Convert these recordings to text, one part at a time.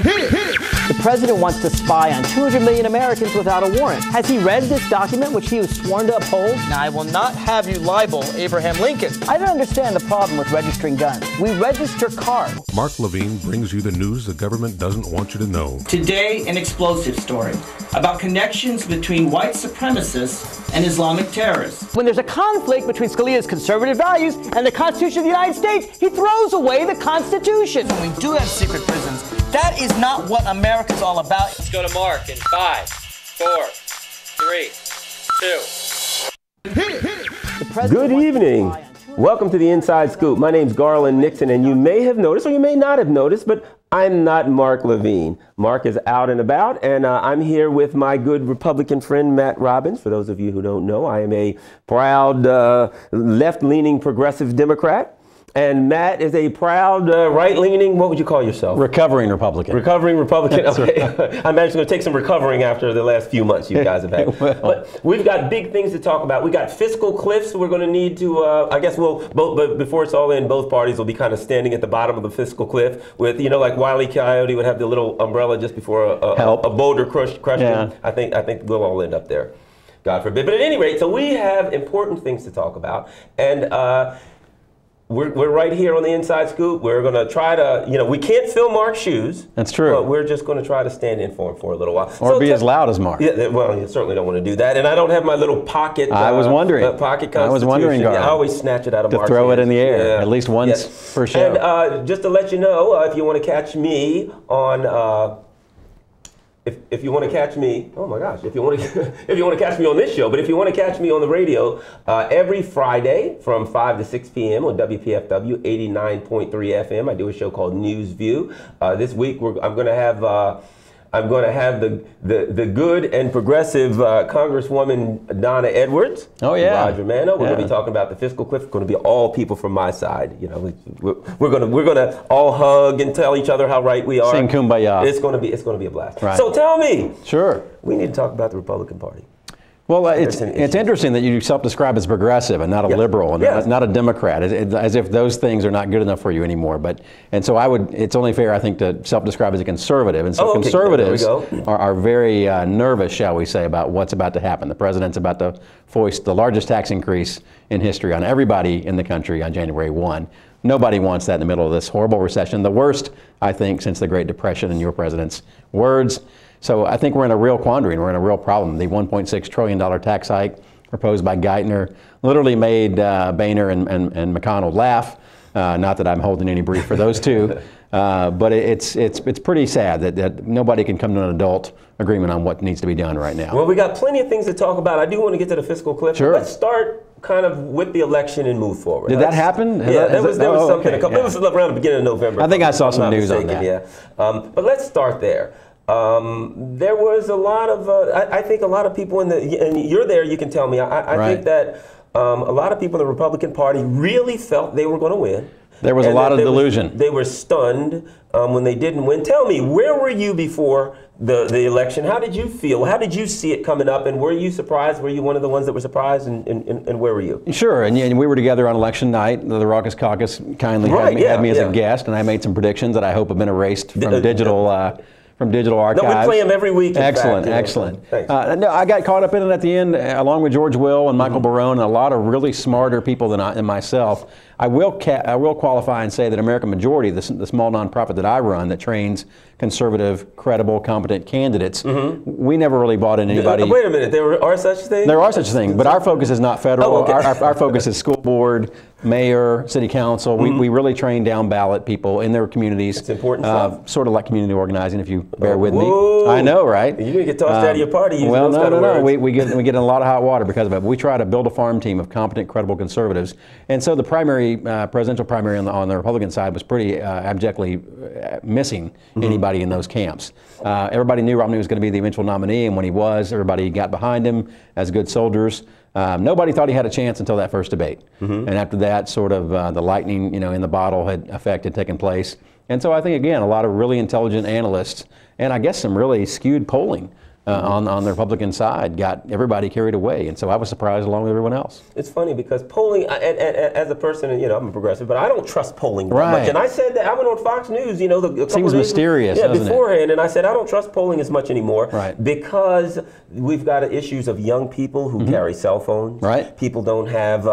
The president wants to spy on 200 million Americans without a warrant. Has he read this document, which he was sworn to uphold? Now, I will not have you libel Abraham Lincoln. I don't understand the problem with registering guns. We register cars. Mark Levine brings you the news the government doesn't want you to know. Today, an explosive story about connections between white supremacists and Islamic terrorists. When there's a conflict between Scalia's conservative values and the Constitution of the United States, he throws away the Constitution. When we do have secret prisons, that is not what America's all about. Let's go to Mark in 5, 4, 3, 2. Good evening. Welcome to the Inside Scoop. My name's Garland Nixon, and you may have noticed, or you may not have noticed, but I'm not Mark Levine. Mark is out and about, and I'm here with my good Republican friend, Matt Robbins. For those of you who don't know, I am a proud left-leaning progressive Democrat. And Matt is a proud right-leaning, what would you call yourself? Recovering Republican. Recovering Republican. Okay. Right. I imagine it's going to take some recovering after the last few months you guys have had. Well. But we've got big things to talk about. We got fiscal cliffs we're going to need to, I guess we'll, but before it's all in, both parties will be kind of standing at the bottom of the fiscal cliff with, you know, like Wile E. Coyote would have the little umbrella just before a boulder crushed him. I think we'll all end up there. God forbid. But at any rate, so we have important things to talk about. And we're right here on the Inside Scoop. We're going to try to, you know, we can't fill Mark's shoes. That's true. But we're just going to try to stand in for him for a little while. Or be as loud as Mark. Yeah, well, you certainly don't want to do that. And I don't have my little pocket. I was wondering. Pocket Constitution. I was wondering, Garland. I always snatch it out of Mark's throw hands. it in the air, at least once per show. And just to let you know, if you want to catch me on... If you want to catch me, oh my gosh, if you want to catch me on this show, but if you want to catch me on the radio, every Friday from 5 to 6 p.m. on WPFW 89.3 FM, I do a show called News View. This week I'm going to have the good and progressive Congresswoman Donna Edwards. Oh yeah, Roger Mano. We're going to be talking about the fiscal cliff. It's going to be all people from my side. You know, we're going to all hug and tell each other how right we are. Sing Kumbaya. It's going to be a blast. Right. So tell me. Sure. We need to talk about the Republican Party. Well, it's interesting that you self-describe as progressive and not a liberal and not a Democrat, as if those things are not good enough for you anymore. And so it's only fair, I think, to self-describe as a conservative. And so conservatives are very nervous, shall we say, about what's about to happen. The president's about to foist the largest tax increase in history on everybody in the country on January 1. Nobody wants that in the middle of this horrible recession, the worst, I think, since the Great Depression, in your president's words. So I think we're in a real quandary and we're in a real problem. The $1.6 trillion tax hike proposed by Geithner literally made Boehner and McConnell laugh. Not that I'm holding any brief for those two, but it's pretty sad that nobody can come to an adult agreement on what needs to be done right now. Well, we got plenty of things to talk about. I do want to get to the fiscal cliff. Sure. Let's start kind of with the election and move forward. Did that happen? Yeah, there was something. It was around the beginning of November. I think I saw some news on that. Yeah, but let's start there. There was a lot of, I think a lot of people and you're there, you can tell me, I think that a lot of people in the Republican Party really felt they were going to win. There was a lot of delusion. They were stunned when they didn't win. Tell me, where were you before the election? How did you feel? How did you see it coming up? And were you surprised? Were you one of the ones that were surprised? And where were you? Sure. And we were together on election night. The Raucous Caucus kindly had me as a guest, and I made some predictions that I hope have been erased from digital archives. No, we play them every week. Excellent. No, I got caught up in it at the end, along with George Will and Michael Barone and a lot of really smarter people than myself. I will qualify and say that American Majority, the small nonprofit that I run that trains conservative, credible, competent candidates, we never really bought in anybody. Wait a minute, there are such things? There are such things, but our focus is not federal. Oh, okay. Our focus is school board, mayor, city council. We really train down ballot people in their communities. It's important stuff. Sort of like community organizing, if you bear with me. I know, right? You're going to get tossed out of your party. Well, no. We get in a lot of hot water because of it. But we try to build a farm team of competent, credible conservatives. And so the presidential primary on the Republican side was pretty abjectly missing anybody in those camps. Everybody knew Romney was going to be the eventual nominee, and when he was, everybody got behind him as good soldiers. Nobody thought he had a chance until that first debate. And after that, sort of the lightning, in the bottle effect had taken place. And so I think, again, a lot of really intelligent analysts, and I guess some really skewed polling, on the Republican side got everybody carried away, and so I was surprised along with everyone else. It's funny because polling, as a person, I'm a progressive, but I don't trust polling that much. And I said that I went on Fox News, a couple seems days mysterious, doesn't beforehand, and I said I don't trust polling as much anymore, right? Because we've got issues of young people who carry cell phones, right? People don't have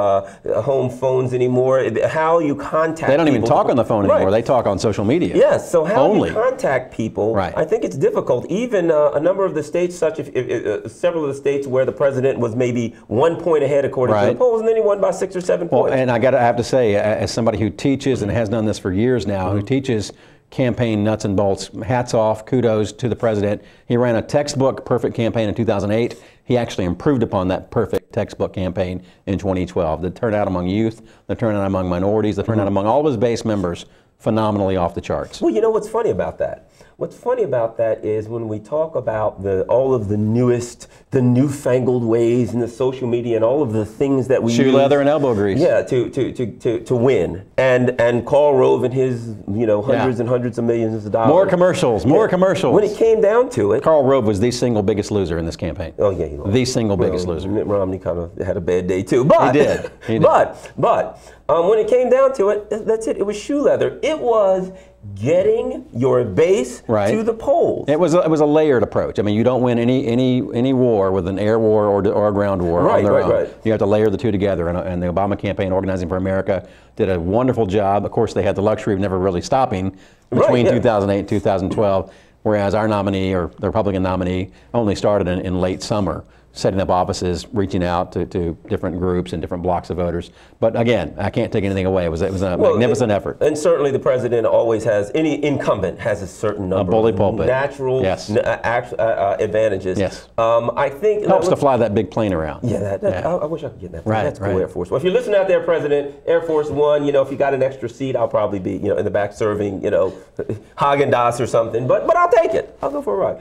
home phones anymore. How you contact they don't people, even talk on the phone anymore. They talk on social media. Yes, so how only you contact people, I think it's difficult. Even a number of the states, such as several of the states where the president was maybe 1 point ahead according to the polls, and then he won by 6 or 7 points. Well, and I have to say, as somebody who teaches and has done this for years now, who teaches campaign nuts and bolts, hats off, kudos to the president. He ran a textbook perfect campaign in 2008. He actually improved upon that perfect textbook campaign in 2012. The turnout among youth, the turnout among minorities, the turnout among all of his base members, phenomenally off the charts. Well, you know what's funny about that? What's funny about that is when we talk about all of the newfangled ways in the social media and all of the things that we shoe use, leather and elbow grease. Yeah, to win. And Karl Rove and his hundreds and hundreds of millions of dollars. More commercials, more commercials. When it came down to it, Karl Rove was the single biggest loser in this campaign. Oh yeah, he was. The single biggest loser. Mitt Romney kind of had a bad day too, but he did. But when it came down to it, that's it. It was shoe leather. It was getting your base to the polls. It was a layered approach. I mean, you don't win any war with an air war or a ground war on their own. You have to layer the two together. And the Obama campaign, Organizing for America, did a wonderful job. Of course, they had the luxury of never really stopping between 2008 and 2012, whereas our nominee, or the Republican nominee, only started in late summer, setting up offices, reaching out to different groups and different blocks of voters. But again, I can't take anything away. It was a magnificent effort. And certainly the president always has, any incumbent has a certain number of natural advantages. Yes. I think helps to fly that big plane around. Yeah, I wish I could get that. That's cool, Air Force One. If you're listening out there, President, Air Force One, if you got an extra seat, I'll probably be, in the back serving, Haagen-Dazs or something. But I'll take it. I'll go for a ride.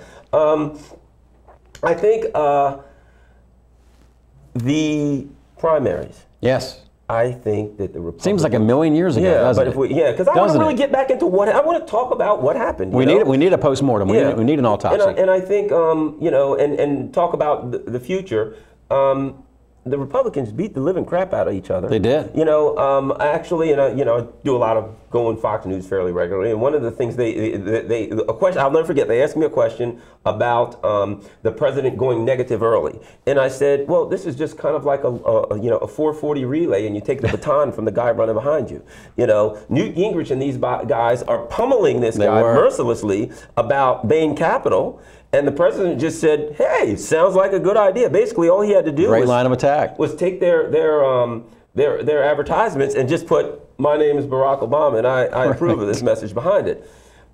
I think the primaries. Yes. I think that the Republicans. Seems like a million years ago, doesn't it? Because I want to really get back into I want to talk about what happened. We need a postmortem. We need an autopsy. And I think, and talk about the future. The Republicans beat the living crap out of each other. They did. Actually, I do a lot of going Fox News fairly regularly, and one of the things a question I'll never forget. They asked me a question about the president going negative early, and I said, well, this is just kind of like a 440 relay, and you take the baton from the guy running behind you. Newt Gingrich and these guys are pummeling this guy mercilessly about Bain Capital. And the president just said, "Hey, sounds like a good idea." Basically, all he had to do was take their advertisements and just put, "My name is Barack Obama, and I approve of this message behind it."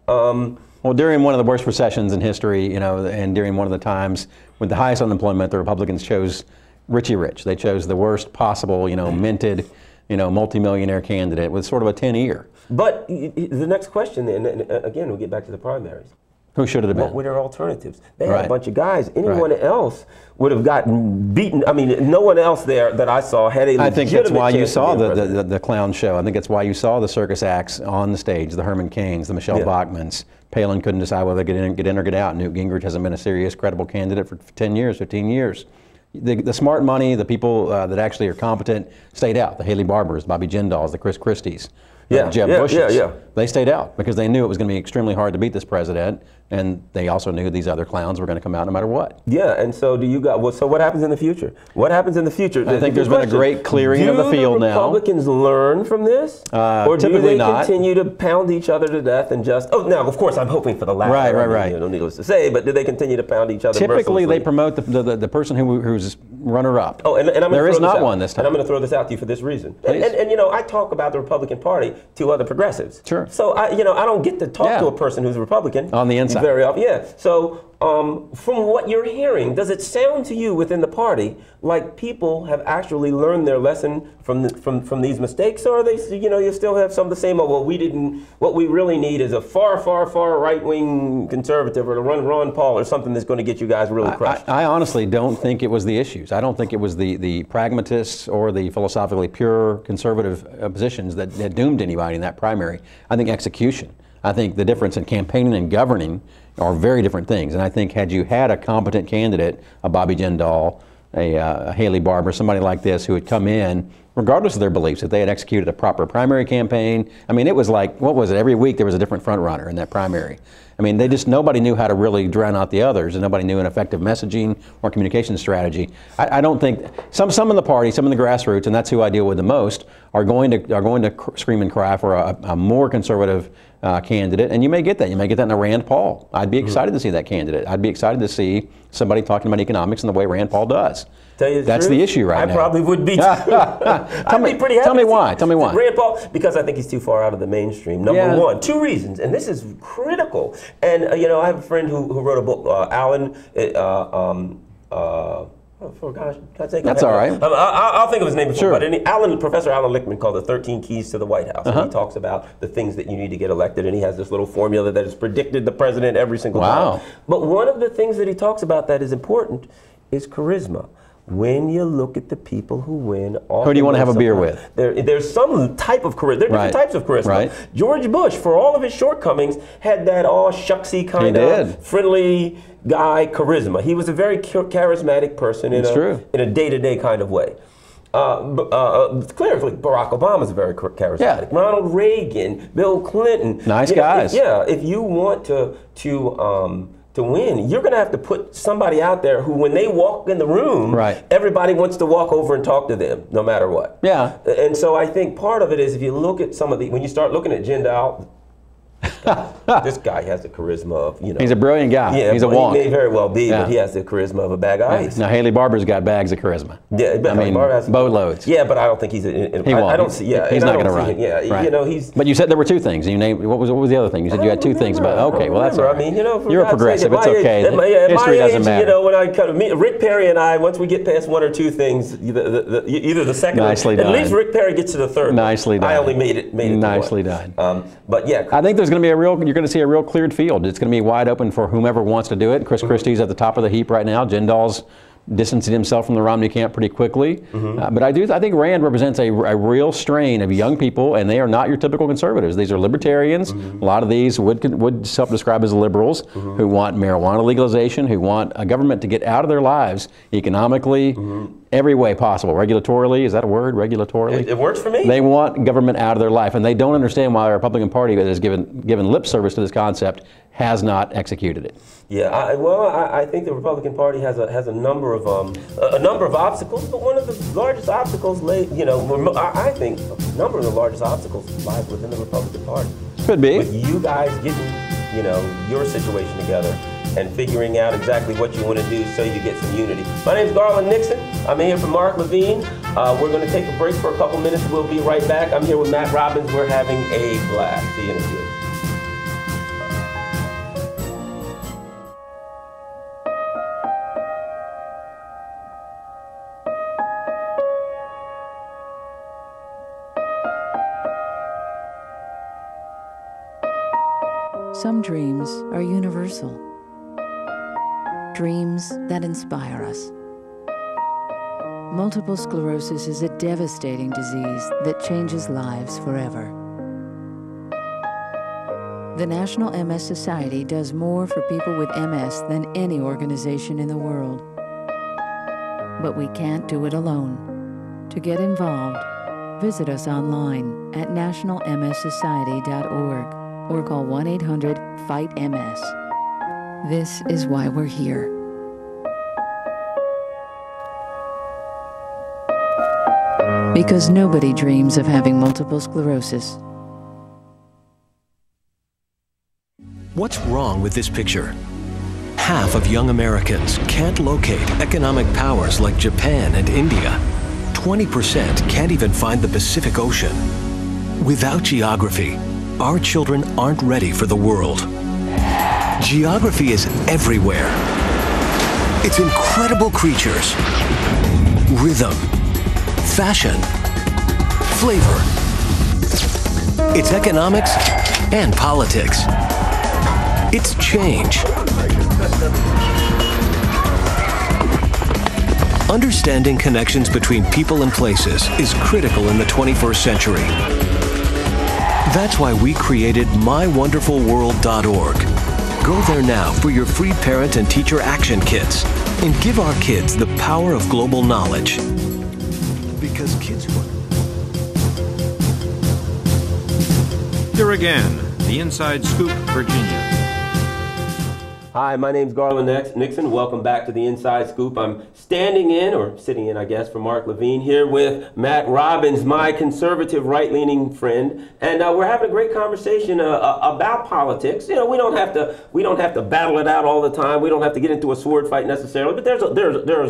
Well, during one of the worst recessions in history, and during one of the times with the highest unemployment, the Republicans chose Richie Rich. They chose the worst possible, minted, multimillionaire candidate with sort of a 10-year. But the next question, and again, we'll get back to the primaries. Who should it have been? What were their alternatives? They had a bunch of guys. Anyone else would have gotten beaten. I mean, no one else there that I saw had a legitimate I think that's why you saw the the clown show. I think that's why you saw the circus acts on the stage, the Herman Cains, the Michelle Bachmans. Palin couldn't decide whether to get in or get out. Newt Gingrich hasn't been a serious, credible candidate for 10 years, 15 years. The smart money, the people that actually are competent, stayed out. The Haley Barbers, Bobby Jindals, the Chris Christies. Jeb Bushes. They stayed out because they knew it was going to be extremely hard to beat this president, and they also knew these other clowns were going to come out no matter what. Yeah, and so so what happens in the future? What happens in the future? I think there's been a great clearing of the field now. Do the Republicans learn from this? Or do they continue to pound each other to death and just, now, of course, I'm hoping for the latter. Right. Needless to say, but do they continue to pound each other mercilessly? They promote the person who's runner-up. Oh, and there is not one this time. And I'm going to throw this out to you for this reason. And I talk about the Republican Party to other progressives. Sure. So I don't get to talk to a person who's a Republican on the inside very often. Yeah. So from what you're hearing, does it sound to you within the party like people have actually learned their lesson from these mistakes, or are they, you still have some of the same? Well, we didn't. What we really need is a far right-wing conservative, or to run Ron Paul, or something that's going to get you guys really crushed. I honestly don't think it was the issues. I don't think it was the pragmatists or the philosophically pure conservative positions that doomed anybody in that primary. I think execution. I think the difference in campaigning and governing are very different things. And I think had you had a competent candidate, a Bobby Jindal, a Haley Barbour, somebody like this who had come in, regardless of their beliefs, if they had executed a proper primary campaign. I mean, it was like, what was it? Every week there was a different front runner in that primary. I mean, nobody knew how to really drown out the others, and nobody knew an effective messaging or communication strategy. I don't think, some in the party, some in the grassroots, and that's who I deal with the most, are going to scream and cry for a more conservative candidate, and you may get that. You may get that in a Rand Paul. I'd be excited to see that candidate. I'd be excited to see somebody talking about economics in the way Rand Paul does. That's the issue right now. I probably would be too. I'd be pretty happy. Tell me why. Tell me why. Rand Paul, because I think he's too far out of the mainstream. Number one, 2 reasons, and this is critical. And I have a friend who wrote a book, Alan. For gosh, that's all right. I'll think of his name before. Sure. But Professor Alan Lichtman called the 13 Keys to the White House. And he talks about the things that you need to get elected, and he has this little formula that has predicted the president every single time. But one of the things that he talks about that is important is charisma. When you look at the people who win, who do you want to have a beer with? There's some type of charisma. There are different types of charisma. Right. George Bush, for all of his shortcomings, had that all shucksy kind of friendly guy charisma. He was a very charismatic person in a day-to-day kind of way. Clearly, Barack Obama is very charismatic. Yeah. Ronald Reagan, Bill Clinton. Nice guys. If you want to win, you're going to have to put somebody out there who, when they walk in the room, everybody wants to walk over and talk to them, no matter what. Yeah. And so I think part of it is, if you look at when you start looking at Jindal, this guy has the charisma of, He's a brilliant guy. Yeah, he's a wonk. He may very well be, but he has the charisma of a bag of ice. Now, Haley Barbour's got bags of charisma. Yeah, I mean, boatloads. Yeah, but I don't think he's. He won't. I don't see. Yeah, he's not going to run. He's. But you said there were 2 things. You named what was the other thing? You said you had 2 things. But okay, well that's all right. I mean, you're a progressive. It's okay. History doesn't matter. When I come to meet Rick Perry and I, once we get past 1 or 2 things, either the second. Nicely done. At least Rick Perry gets to the third. Nicely done. I only made it. Nicely done. But yeah, I think there's going to be you're going to see a real cleared field. It's going to be wide open for whomever wants to do it. Chris Christie's at the top of the heap right now. Jindal's distancing himself from the Romney camp pretty quickly. But I think Rand represents a real strain of young people, and they are not your typical conservatives. These are libertarians. A lot of these would self-describe as liberals who want marijuana legalization, who want a government to get out of their lives economically, every way possible. Regulatorily, is that a word? Regulatorily? It works for me. They want government out of their life, and they don't understand why the Republican Party that has given lip service to this concept has not executed it. Yeah, I think the Republican Party has a number of obstacles, but one of the largest obstacles I think a number of the largest obstacles lies within the Republican Party. Could be. With you guys getting, your situation together and figuring out exactly what you want to do so you get some unity. My name's Garland Nixon. I'm here for Mark Levine. We're going to take a break for a couple minutes. We'll be right back. I'm here with Matt Robbins. We're having a blast. See you in a few. Some dreams are universal. Dreams that inspire us. Multiple sclerosis is a devastating disease that changes lives forever. The National MS Society does more for people with MS than any organization in the world. But we can't do it alone. To get involved, visit us online at nationalmssociety.org. or call 1-800-FIGHT-MS. This is why we're here. Because nobody dreams of having multiple sclerosis. What's wrong with this picture? Half of young Americans can't locate economic powers like Japan and India. 20% can't even find the Pacific Ocean. Without geography, our children aren't ready for the world. Geography is everywhere. It's incredible creatures, rhythm, fashion, flavor. It's economics and politics. It's change. Understanding connections between people and places is critical in the 21st century. That's why we created mywonderfulworld.org. Go there now for your free parent and teacher action kits and give our kids the power of global knowledge. Because kids who Here again, the Inside Scoop, Virginia. Hi, my name's Garland Nixon. Welcome back to the Inside Scoop. I'm standing in, or sitting in, I guess, for Mark Levine here with Matt Robbins, my conservative right-leaning friend, and we're having a great conversation about politics. You know, we don't have to battle it out all the time. We don't have to get into a sword fight necessarily, but there's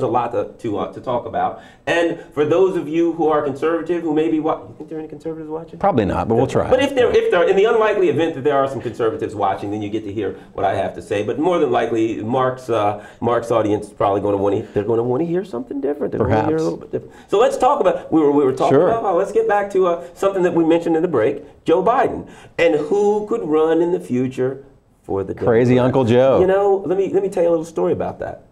a lot to talk about. And for those of you who are conservative, who maybe you think there are any conservatives watching? Probably not, but we'll try. But if there, in the unlikely event that there are some conservatives watching, then you get to hear what I have to say. But more than likely, Mark's audience is probably going to want to hear something different. They're going to hear a little bit different. So let's talk about we were talking about. Let's get back to something that we mentioned in the break: Joe Biden and who could run in the future for the crazy Democrats. Uncle Joe. You know, let me tell you a little story about that.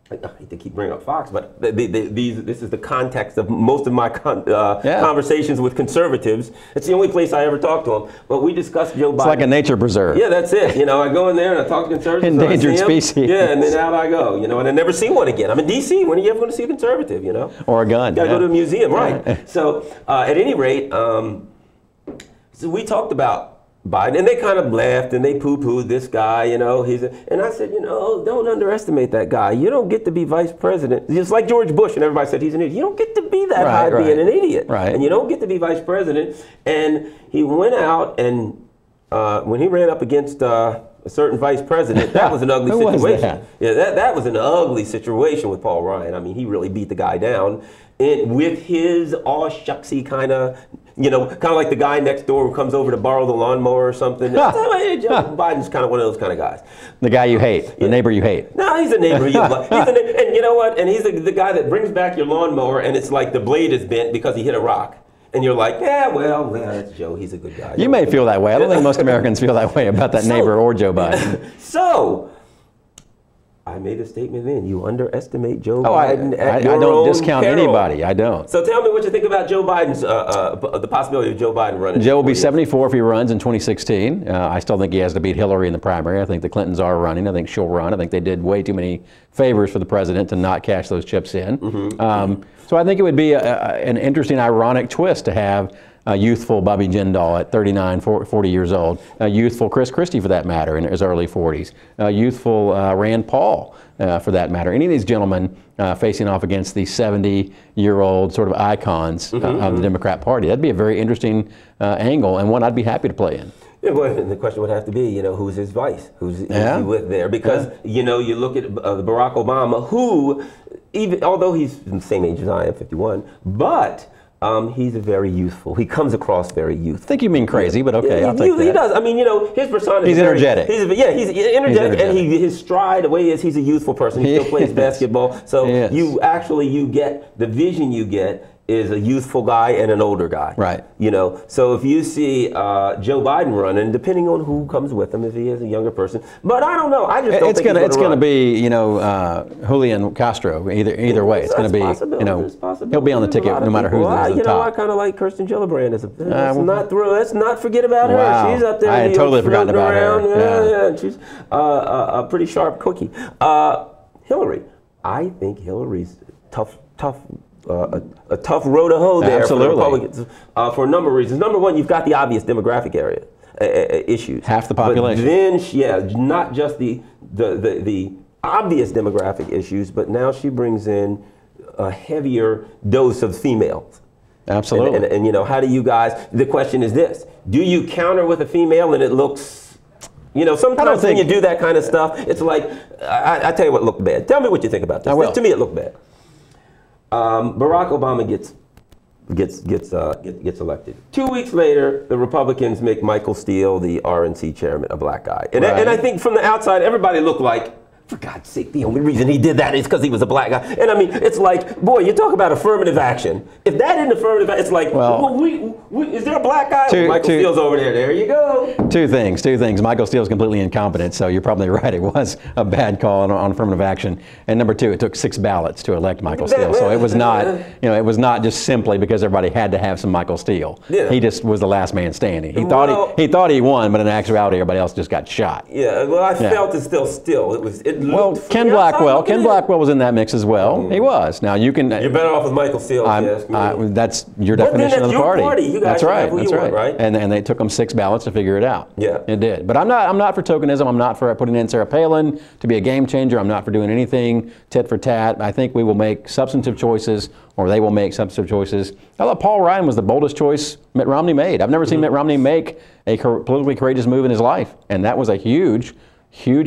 I hate to keep bringing up Fox, but this is the context of most of my conversations with conservatives. It's the only place I ever talk to them. But we discussed Joe Biden. It's like a nature preserve. Yeah, that's it. You know, I go in there and I talk to conservatives. Endangered species. Yeah, and then out I go. You know, and I never see one again. I'm in D.C. When are you ever going to see a conservative? You know, or a gun. You gotta go to a museum, right? So at any rate, so we talked about Biden, and they kind of laughed and they poo-pooed this guy, you know. And I said, you know, don't underestimate that guy. You don't get to be vice president. Just like George Bush, and everybody said he's an idiot. You don't get to be that high being an idiot. Right. And you don't get to be vice president. And he went out and when he ran up against a certain vice president, that was an ugly situation. Yeah, that was an ugly situation with Paul Ryan. I mean, he really beat the guy down with his all shucksy kind of. You know, kind of like the guy next door who comes over to borrow the lawnmower or something. Joe Biden's kind of one of those kind of guys. The guy you hate, the neighbor you hate. No, he's a neighbor you love. And you know what? And he's the guy that brings back your lawnmower and it's like the blade is bent because he hit a rock. And you're like, yeah, well, that's Joe. He's a good guy. You may feel that way. I don't think most Americans feel that way about that neighbor or Joe Biden. So, I made a statement then. You underestimate Joe Biden at your I don't own discount peril. anybody. I don't. So tell me what you think about Joe Biden's, the possibility of Joe Biden running. Joe will be 74 if he runs in 2016. I still think he has to beat Hillary in the primary. I think the Clintons are running. I think she'll run. I think they did way too many favors for the president to not cash those chips in. So I think it would be an interesting, ironic twist to have youthful Bobby Jindal at 39, 40 years old, youthful Chris Christie for that matter in his early 40s, youthful Rand Paul for that matter. Any of these gentlemen facing off against the 70-year-old sort of icons of the Democrat Party. That'd be a very interesting angle and one I'd be happy to play in. Yeah, well, the question would have to be, you know, who's his vice? Who's he with there? Because, you know, you look at Barack Obama, who, even although he's the same age as I am, 51, but he's a very youthful. He comes across very youthful. I think you mean crazy, but okay, I'll take that. He does. I mean, you know, his persona is he's energetic. He's energetic, and his stride, the way he's a youthful person. He still plays basketball. So you get the vision you get is a youthful guy and an older guy. Right. You know, so if you see Joe Biden running, depending on who comes with him, if he is a younger person, but I don't know. I just don't think it's going to be, you know, Julian Castro. Either way, it's going to be, you know, he'll be on the ticket no matter who's at the top. You know, I kind of like Kirsten Gillibrand. Let's not forget about her. She's up there. I had totally forgotten about her. Yeah, she's a pretty sharp cookie. Hillary, I think Hillary's tough. A tough row to hoe there for the Republicans for a number of reasons. Number one, you've got the obvious demographic issues. Half the population. But then, not just the obvious demographic issues, but now she brings in a heavier dose of females. Absolutely. And you know, how do you guys? The question is this: do you counter with a female and it looks? You know, sometimes when you do that kind of stuff, it's like I tell you what looked bad. Tell me what you think about this. To me, it looked bad. Barack Obama gets elected. 2 weeks later, the Republicans make Michael Steele the RNC chairman, a black guy. And I think from the outside, everybody looked like For God's sake, the only reason he did that is because he was a black guy. And I mean, it's like, boy, you talk about affirmative action. If that isn't affirmative action, it's like, well, is there a black guy? Michael Steele's over there. There you go. Two things. Michael Steele's completely incompetent, so you're probably right. It was a bad call on affirmative action. And number two, it took 6 ballots to elect Michael Steele. So it was not, it was not just simply because everybody had to have some Michael Steele. Yeah. He just was the last man standing. He thought he won, but in actuality, everybody else just got shot. Yeah. Well, I felt it still. Well, Ken Blackwell was in that mix as well. He was. Now you can. You're better off with Michael Steele. That's your definition of the party. You guys that's right. That's right. Right. And they took them 6 ballots to figure it out. Yeah, it did. But I'm not for tokenism. I'm not for putting in Sarah Palin to be a game changer. I'm not for doing anything tit for tat. I think we will make substantive choices, or they will make substantive choices. I thought Paul Ryan was the boldest choice Mitt Romney made. I've never seen Mitt Romney make a politically courageous move in his life, and that was a huge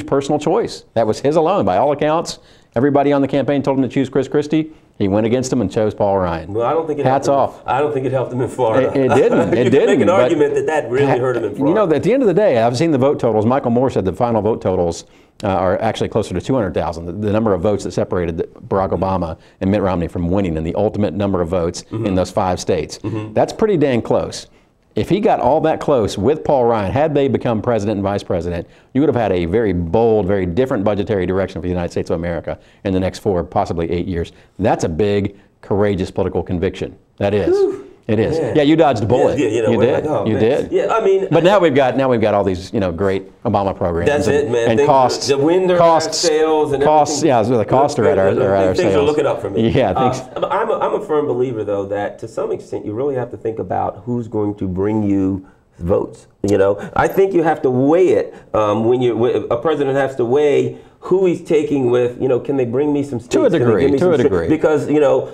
personal choice. That was his alone, by all accounts. Everybody on the campaign told him to choose Chris Christie. He went against him and chose Paul Ryan. Well, I don't think it hats off. I don't think it helped him in Florida. It didn't. You can make an argument that really hurt him in Florida. You know, at the end of the day, I've seen the vote totals. Michael Moore said the final vote totals are actually closer to 200,000. The number of votes that separated Barack Obama and Mitt Romney from winning in the ultimate number of votes in those 5 states. That's pretty dang close. If he got all that close with Paul Ryan, had they become president and vice president, you would have had a very bold, very different budgetary direction for the United States of America in the next 4, possibly 8 years. That's a big, courageous political conviction. That is. Whew. It is. Yeah, you dodged a bullet. Yeah, you did. Like, you did. Yeah, I mean. But now we've got all these, great Obama programs. That's it, man. And costs. The wind sales and costs. Yeah, the costs are at our sales. Things are looking up for me. Yeah, I'm a firm believer, though, that to some extent you really have to think about who's going to bring you votes. I think you have to weigh it when a president has to weigh who he's taking with, can they bring me some states? To a degree. Because,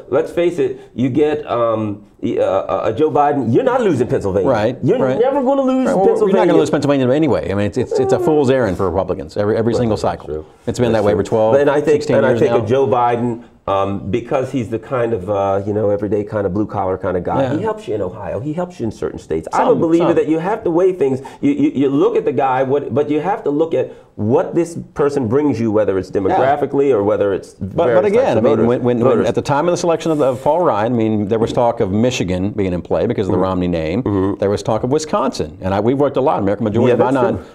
let's face it, you get Joe Biden, you're not losing Pennsylvania. Right. You're never going to lose Pennsylvania. You're not going to lose Pennsylvania anyway. I mean, it's a fool's errand for Republicans every single cycle. True. It's been that way for 12, 16 years now. And I think of Joe Biden, because he's the kind of, everyday kind of blue-collar kind of guy. Yeah. He helps you in Ohio. He helps you in certain states. I'm a believer that you have to weigh things. You look at the guy, but you have to look at what this person brings you, whether it's demographically or whether it's But again, when at the time of the selection of Paul Ryan, there was talk of Michigan being in play because of the Romney name. There was talk of Wisconsin. And we've worked a lot. American majority of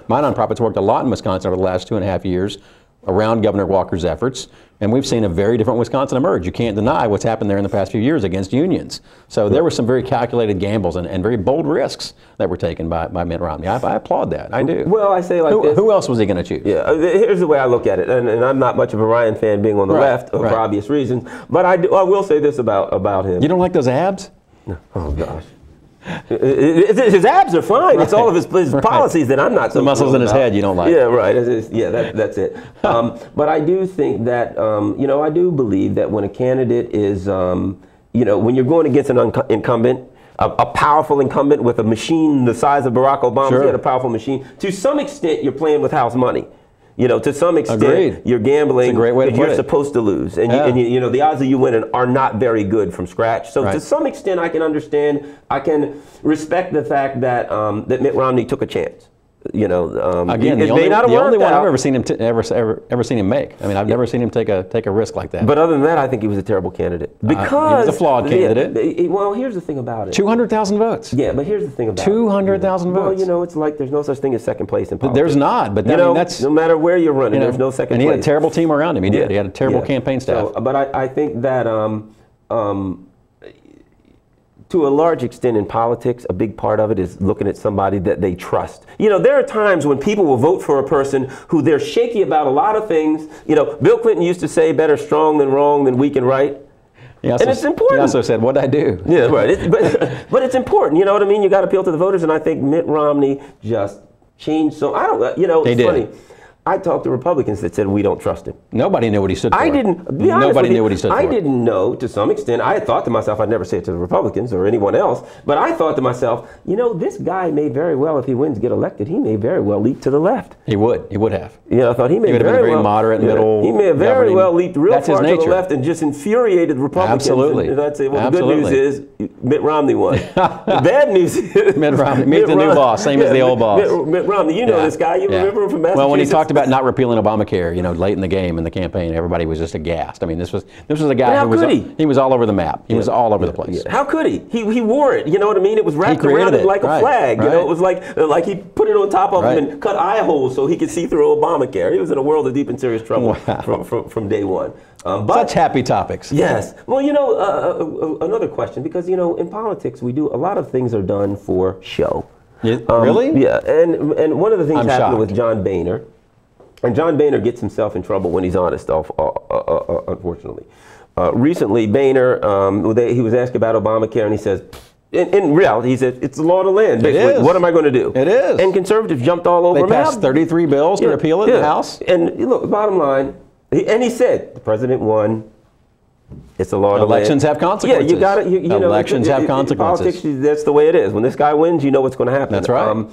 my nonprofits worked a lot in Wisconsin over the last 2.5 years around Governor Walker's efforts. And we've seen a very different Wisconsin emerge. You can't deny what's happened there in the past few years against unions. So there were some very calculated gambles and very bold risks that were taken by Mitt Romney. I applaud that. I do. Well, I say like this. Who else was he going to choose? Yeah, here's the way I look at it. And I'm not much of a Ryan fan being on the left for obvious reasons. But I will say this about him. You don't like those abs? No. Oh, gosh. His abs are fine. It's all of his policies that I'm not so the muscles in his head you don't like. Yeah, right. That's it. But I do think that, I do believe that when a candidate is, when you're going against an incumbent, a powerful incumbent with a machine the size of Barack Obama, he had a powerful machine. To some extent, you're playing with house money. To some extent, you're gambling. It's a great way to put you're supposed to lose, and the odds of you winning are not very good from scratch. So to some extent, I can understand. I can respect the fact that that Mitt Romney took a chance. Again, the only one I've ever seen him ever seen him make. I mean, I've never seen him take a risk like that. But other than that, I think he was a terrible candidate because he was a flawed candidate. Well, here's the thing about it: 200,000 votes. Yeah, but here's the thing about 200,000 votes. Well, it's like there's no such thing as second place in politics. There's not, but that's no matter where you're running, there's no second place. And he had a terrible team around him. He did. He had a terrible campaign staff. So, but I think that. To a large extent in politics, a big part of it is looking at somebody that they trust. There are times when people will vote for a person who they're shaky about a lot of things. Bill Clinton used to say, better strong than wrong than weak and right. And it's important. He also said, what'd I do? Yeah, right. But it's important, you know what I mean? You got to appeal to the voters, and I think Mitt Romney just changed so, it's funny. I talked to Republicans that said we don't trust him. Nobody knew what he stood for. Nobody knew what he stood for. I didn't know, to some extent. I had thought to myself, I'd never say it to the Republicans or anyone else, but I thought to myself, this guy may very well, if he wins, get elected, he may very well leap to the left. He would have. I thought he may have been very moderate, middle. He may have very well leaped real far to the left and just infuriated Republicans. Absolutely. And I'd say, well, the good news is Mitt Romney won. The bad news is Mitt Romney. Meet the new boss, same as the old boss. Mitt Romney, this guy. You remember him from Massachusetts? Well, when he talked talked about not repealing Obamacare, you know, late in the game in the campaign. Everybody was just aghast. I mean, this was a guy who was all over the map. He was all over the place. How could he? He wore it. You know what I mean? It was wrapped around him like a flag. You know, it was like he put it on top of him and cut eye holes so he could see through Obamacare. He was in a world of deep and serious trouble from day one. But such happy topics. Yes. Well, you know, another question, because, you know, in politics, a lot of things are done for show. Really? Yeah. And one of the things happened with John Boehner, and John Boehner gets himself in trouble when he's honest, unfortunately. Recently, Boehner, he was asked about Obamacare, and he says, in reality, he said, it's the law of the land. Basically, what am I going to do? It is. And conservatives jumped all over him. They passed 33 bills to repeal it in the House. And look, bottom line, he said, the president won. It's the law of the land. Elections have consequences. Yeah, you got it. Elections have consequences. Politics, that's the way it is. When this guy wins, you know what's going to happen. That's right.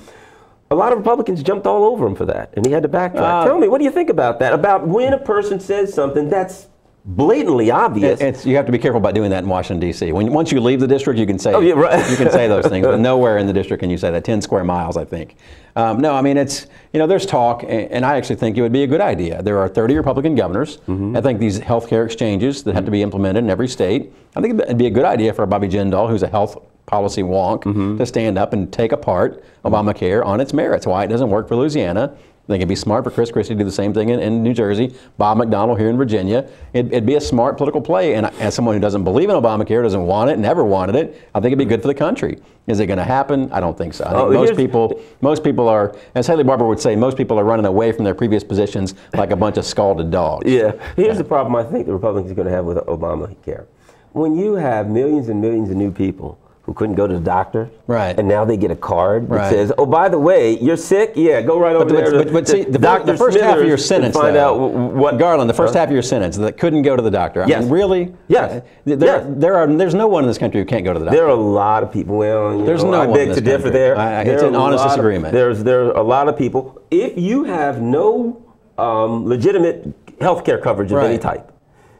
A lot of Republicans jumped all over him for that, and he had to backtrack. Tell me, what do you think about that? About when a person says something that's blatantly obvious. You have to be careful about doing that in Washington, D.C. Once you leave the district, you can say you can say those things, but nowhere in the district can you say that. 10 square miles, I think. No, I mean, it's, you know, there's talk, and I actually think it would be a good idea. There are 30 Republican governors. I think these healthcare exchanges that have to be implemented in every state, I think it'd be a good idea for Bobby Jindal, who's a health policy wonk, to stand up and take apart Obamacare on its merits, why it doesn't work for Louisiana. I think it'd be smart for Chris Christie to do the same thing in New Jersey, Bob McDonnell here in Virginia. It'd be a smart political play, and as someone who doesn't believe in Obamacare, doesn't want it, never wanted it, I think it'd be good for the country. Is it going to happen? I don't think so. I think most people are, as Haley Barbour would say, most people are running away from their previous positions like a bunch of scalded dogs. Yeah. Here's the problem I think the Republicans are going to have with Obamacare. When you have millions and millions of new people who couldn't go to the doctor, and now they get a card that says, "Oh, by the way, you're sick. Yeah, go right over there." But see, the first half of your sentence, find out what Garland. The first half of your sentence that couldn't go to the doctor. I mean, really? Yes. There's no one in this country who can't go to the doctor. There are a lot of people. Well, there's no I one beg to differ there. It's an honest disagreement. There are a lot of people. If you have no legitimate health care coverage of any type,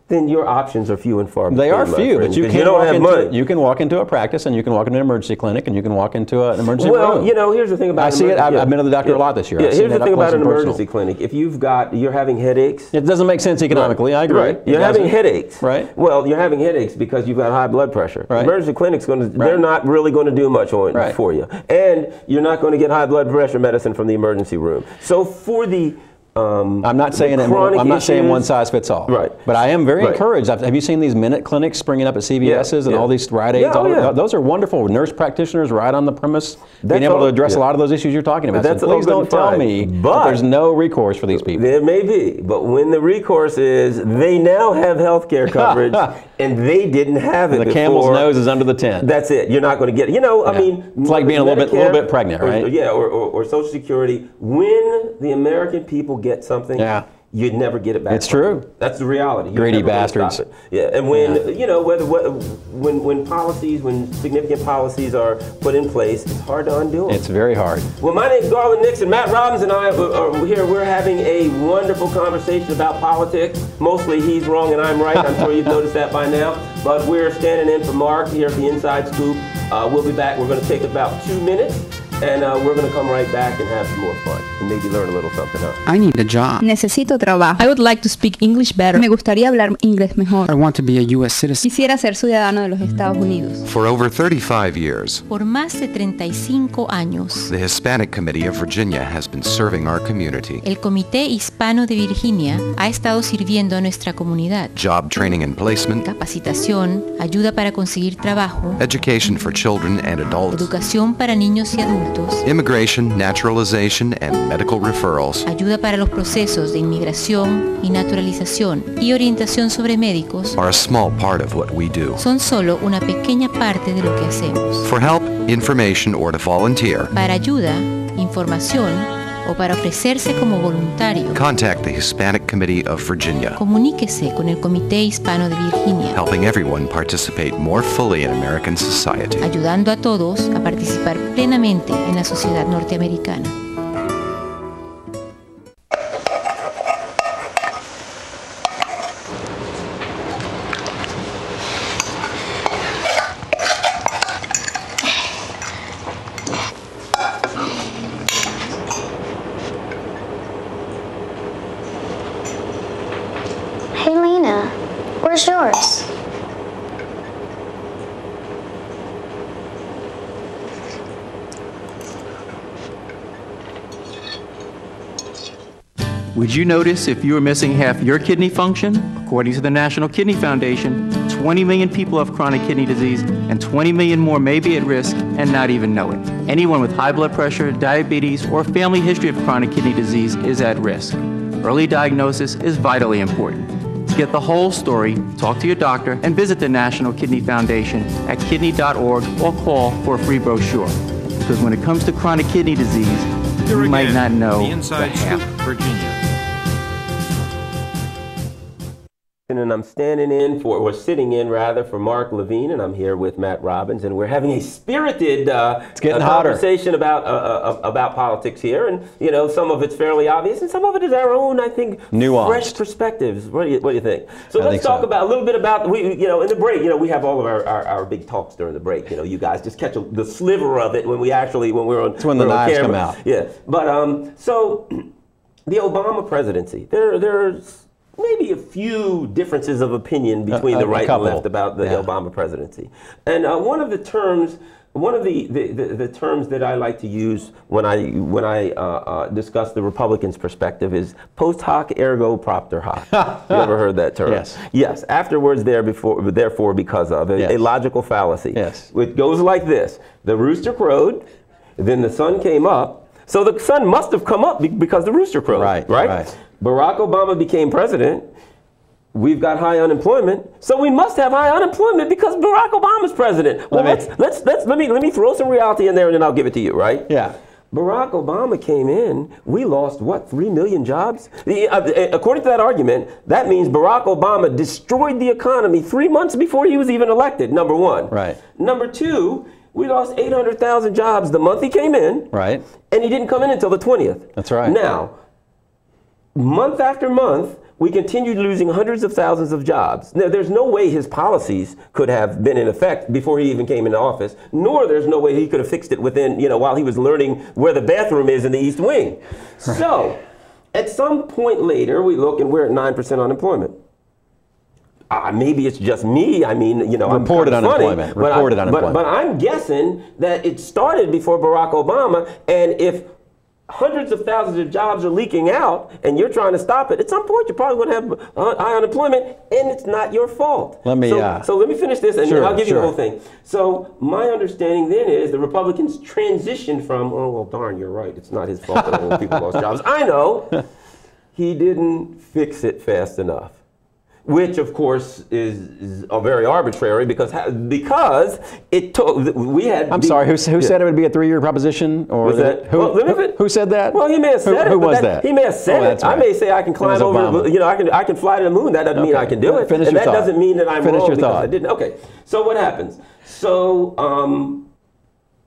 then your options are few and far between. They are few, but you don't have money. You can walk into a practice, and you can walk into an emergency clinic, and you can walk into an emergency room. Well, you know, here's the thing about I see it. I've been to the doctor a lot this year. Yeah, here's the thing about an emergency clinic. If you're having headaches, it doesn't make sense economically. I agree. Right. You're having headaches. Right. Well, you're having headaches because you've got high blood pressure. Right. Emergency clinics they're not really going to do much for you, and you're not going to get high blood pressure medicine from the emergency room. So for the I'm not saying one size fits all. Right. But I am very encouraged. Have you seen these minute clinics springing up at CVS's and all these Rite Aids? Those are wonderful. Nurse practitioners right on the premise, being able to address a lot of those issues you're talking about. So please don't tell me that there's no recourse for these people. There may be, but when the recourse is they now have health care coverage and they didn't have it before. The camel's nose is under the tent. That's it. You're not going to get it. You know, I mean, it's like being a little bit pregnant, right? Or Social Security. When the American people get something, you'd never get it back. It's true. That's the reality. Greedy bastards. Yeah, and when you know when significant policies are put in place, it's hard to undo them. It's very hard. Well, my name's Garland Nixon. Matt Robbins and I are here. We're having a wonderful conversation about politics. Mostly he's wrong and I'm right. I'm sure you've noticed that by now. But we're standing in for Mark here at the Inside Scoop. We'll be back. We're going to take about 2 minutes. And we're going to come right back and have some more fun and maybe learn a little something else. I need a job. Necesito trabajo. I would like to speak English better. Me gustaría hablar inglés mejor. I want to be a U.S. citizen. Quisiera ser ciudadano de los Estados Unidos. For over 35 years, por más de 35 años, the Hispanic Committee of Virginia has been serving our community. El Comité Hispano de Virginia ha estado sirviendo a nuestra comunidad. Job training and placement, capacitación, ayuda para conseguir trabajo, education for children and adults, educación para niños y adultos, immigration, naturalization, and medical referrals, ayuda para los procesos de inmigración y naturalización y orientación sobre médicos, are a small part of what we do. Son solo una pequeña parte de lo que hacemos. For help, information, or to volunteer, para ayuda, información o para ofrecerse como voluntario, contact the Hispanic Committee of Virginia. Comuníquese con el Comité Hispano de Virginia, helping everyone participate more fully in American society. Ayudando a todos a participar plenamente en la sociedad norteamericana. Where's yours? Would you notice if you were missing half your kidney function? According to the National Kidney Foundation, 20 million people have chronic kidney disease, and 20 million more may be at risk and not even know it. Anyone with high blood pressure, diabetes, or family history of chronic kidney disease is at risk. Early diagnosis is vitally important. To get the whole story, talk to your doctor and visit the National Kidney Foundation at kidney.org or call for a free brochure. Because when it comes to chronic kidney disease, you might not know the Inside Scoop, Virginia. And I'm standing in for, or sitting in rather, for Mark Levine, and I'm here with Matt Robbins, and we're having a spirited conversation about politics here, and you know, some of it's fairly obvious, and some of it is our own, I think, nuanced, fresh perspectives. What do you think? So let's talk about a little bit about in the break. You know, we have all of our big talks during the break. You know, you guys just catch the sliver of it when we're on. It's when the knives come out. Yeah, but so the Obama presidency, there's maybe a few differences of opinion between the right and left about the Obama presidency. And one of the terms that I like to use when I discuss the Republicans' perspective is post hoc ergo propter hoc. You ever heard that term? Yes. Yes. Afterwards, therefore, because of a logical fallacy. Yes. It goes like this: the rooster crowed, then the sun came up. So the sun must have come up because the rooster crowed. Right. Barack Obama became president. We've got high unemployment, so we must have high unemployment because Barack Obama's president. Well, let me throw some reality in there, and then I'll give it to you. Right? Yeah. Barack Obama came in. We lost 3 million jobs. According to that argument, that means Barack Obama destroyed the economy 3 months before he was even elected. Number one. Right. Number two, we lost 800,000 jobs the month he came in. Right. And he didn't come in until the 20th. That's right. Now, month after month, we continued losing hundreds of thousands of jobs. Now, there's no way his policies could have been in effect before he even came into office, nor there's no way he could have fixed it within, while he was learning where the bathroom is in the East Wing. Right. So, at some point later, we look and we're at 9% unemployment. Maybe it's just me. I mean, reported unemployment. But I'm guessing that it started before Barack Obama, and if hundreds of thousands of jobs are leaking out and you're trying to stop it, at some point you're probably going to have high unemployment, and it's not your fault. So let me finish this, and then I'll give you the whole thing. So my understanding then is the Republicans transitioned from, oh, well, darn, you're right, it's not his fault that all people lost jobs. I know. He didn't fix it fast enough. Which, of course, is very arbitrary because it took. I'm sorry. Who said it would be a 3-year proposition? Or who said that? Well, he may have said it. Who was that? He may have said it. Right. I may say I can climb over. I can fly to the moon. That doesn't mean I can do it. And that doesn't mean that I'm wrong because I didn't. Okay. So what happens? So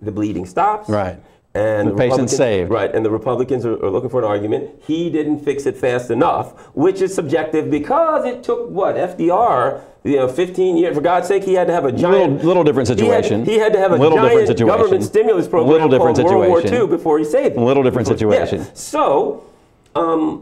the bleeding stops. Right. And the patient's saved. Right, and the Republicans are looking for an argument. He didn't fix it fast enough, which is subjective because it took, FDR, 15 years. For God's sake, he had to have a giant... Little different situation. He had to have a giant government stimulus program called World War II before he saved it. Little different situation. Yeah. So,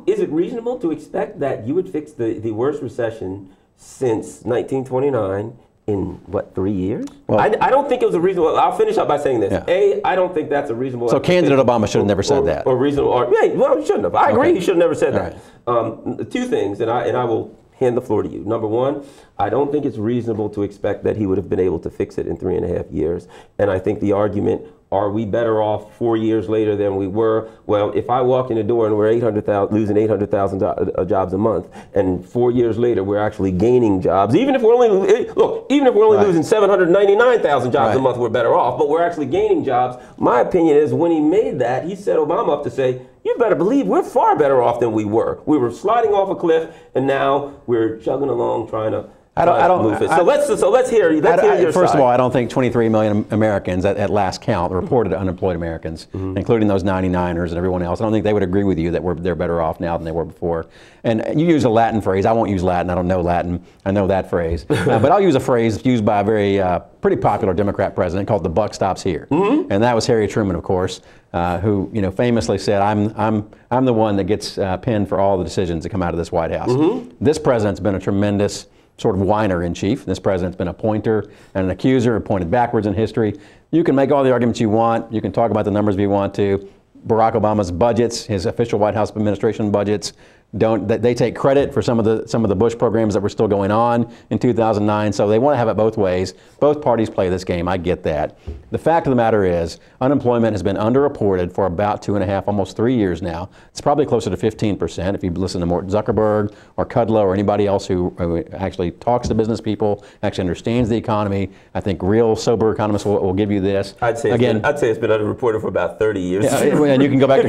is it reasonable to expect that you would fix the worst recession since 1929 in 3 years? Well, I don't think it was a reasonable. I'll finish up by saying this. Yeah. I don't think that's a reasonable. So candidate Obama should have never said that. Or reasonable. Well, he shouldn't have. I agree. He should have never said that. Right. Two things, and I will hand the floor to you. Number one, I don't think it's reasonable to expect that he would have been able to fix it in 3.5 years. And I think the argument, are we better off 4 years later than we were? Well, if I walk in the door and we're losing 800,000 jobs a month, and 4 years later we're actually gaining jobs, even if we're only losing 799,000 jobs a month, we're better off. But we're actually gaining jobs. My opinion is when he made that, he set Obama up to say, you better believe we're far better off than we were. We were sliding off a cliff, and now we're chugging along trying to. So let's hear your side. First of all, I don't think 23 million Americans at last count, reported unemployed Americans, including those 99ers and everyone else, I don't think they would agree with you that they're better off now than they were before. And you use a Latin phrase. I won't use Latin. I don't know Latin. I know that phrase. But I'll use a phrase used by a very pretty popular Democrat president called "the buck stops here," and that was Harry Truman, of course, who famously said, "I'm the one that gets pinned for all the decisions that come out of this White House." This president's been a tremendous sort of whiner in chief. This president's been a pointer and an accuser, pointed backwards in history. You can make all the arguments you want. You can talk about the numbers if you want to. Barack Obama's budgets, his official White House administration budgets, they take credit for some of the Bush programs that were still going on in 2009. So they want to have it both ways. Both parties play this game. I get that. The fact of the matter is, unemployment has been underreported for about 2.5, almost 3 years now. It's probably closer to 15% if you listen to Morton Zuckerberg or Kudlow or anybody else who actually talks to business people, actually understands the economy. I think real sober economists will give you this. I'd say it's been underreported for about 30 years. Yeah, and you can go back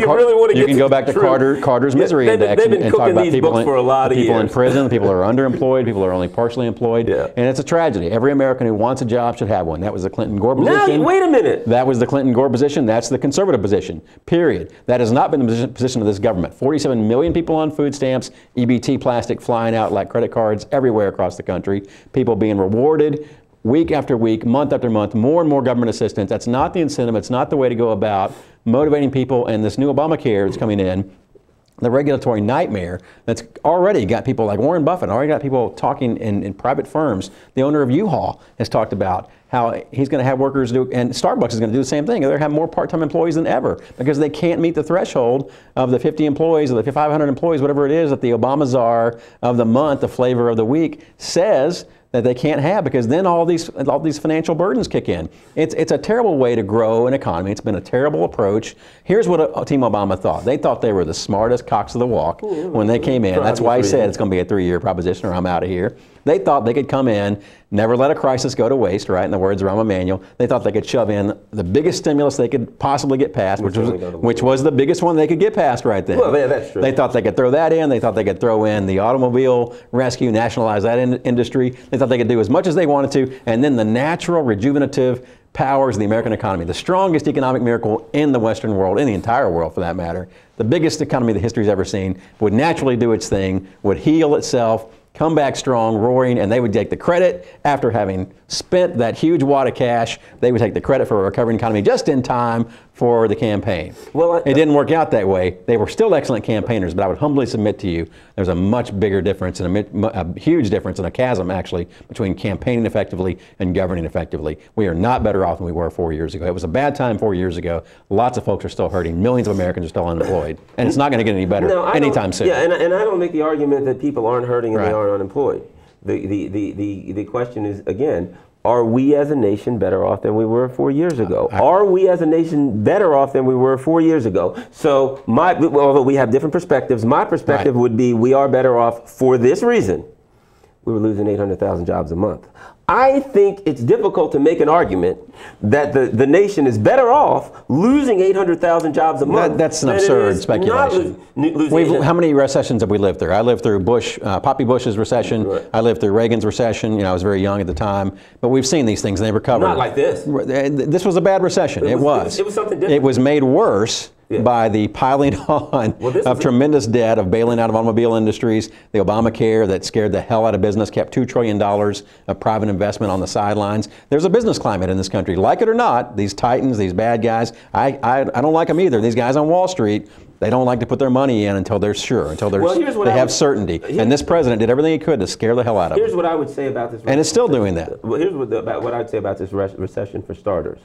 to Carter's misery index and talk about people in prison, people who are underemployed, people who are only partially employed, and it's a tragedy. Every American who wants a job should have one. That was the Clinton-Gore position. Now, wait a minute. That was the Clinton-Gore position. That's the conservative position, period. That has not been the position of this government. 47 million people on food stamps, EBT plastic flying out like credit cards everywhere across the country, people being rewarded week after week, month after month, more and more government assistance. That's not the incentive. It's not the way to go about motivating people. And this new Obamacare that's coming in, the regulatory nightmare that's already got people like Warren Buffett, already got people talking in private firms. The owner of U-Haul has talked about how he's going to have workers do, and Starbucks is going to do the same thing. They're going to have more part-time employees than ever because they can't meet the threshold of the 50 employees or the 500 employees, whatever it is that the Obama czar of the month, the flavor of the week, says that they can't have, because then all these financial burdens kick in. It's a terrible way to grow an economy. It's been a terrible approach. Here's what Team Obama thought. They thought they were the smartest cocks of the walk when they came in. That's why he said it's going to be a 3-year proposition or I'm out of here. They thought they could come in, never let a crisis go to waste, right? In the words of Rahm Emanuel, they thought they could shove in the biggest stimulus they could possibly get passed, which was the biggest one they could get passed right then. Well, that's true. They thought they could throw that in. They thought they could throw in the automobile rescue, nationalize that industry. They thought they could do as much as they wanted to, and then the natural rejuvenative powers of the American economy, the strongest economic miracle in the Western world, in the entire world for that matter, the biggest economy the history's ever seen, would naturally do its thing, would heal itself, come back strong, roaring, and they would take the credit after having spent that huge wad of cash. They would take the credit for a recovering economy just in time for the campaign. Well, it didn't work out that way. They were still excellent campaigners, but I would humbly submit to you there's a much bigger difference and a huge difference and a chasm actually between campaigning effectively and governing effectively. We are not better off than we were 4 years ago. It was a bad time 4 years ago. Lots of folks are still hurting. Millions of Americans are still unemployed, and it's not going to get any better anytime soon. Yeah, and I don't make the argument that people aren't hurting and they aren't unemployed. The question is, again, are we as a nation better off than we were 4 years ago? Are we as a nation better off than we were 4 years ago? So although we have different perspectives, my perspective would be we are better off for this reason. We were losing 800,000 jobs a month. I think it's difficult to make an argument that the nation is better off losing 800,000 jobs a month. That's an absurd speculation. How many recessions have we lived through? I lived through Poppy Bush's recession. Right. I lived through Reagan's recession. You know, I was very young at the time. But we've seen these things and they recovered. Not like this. This was a bad recession. It was something different. It was made worse by the piling on of tremendous debt, of bailing out of automobile industries, the Obamacare that scared the hell out of business, kept $2 trillion of private investment on the sidelines. There's a business climate in this country. Like it or not, these titans, these bad guys, I don't like them either. These guys on Wall Street, they don't like to put their money in until they're sure, until they have certainty. And this president did everything he could to scare the hell out of them. Here's what I would say about this. And it's still doing that. Well, here's what I'd say about this recession for starters.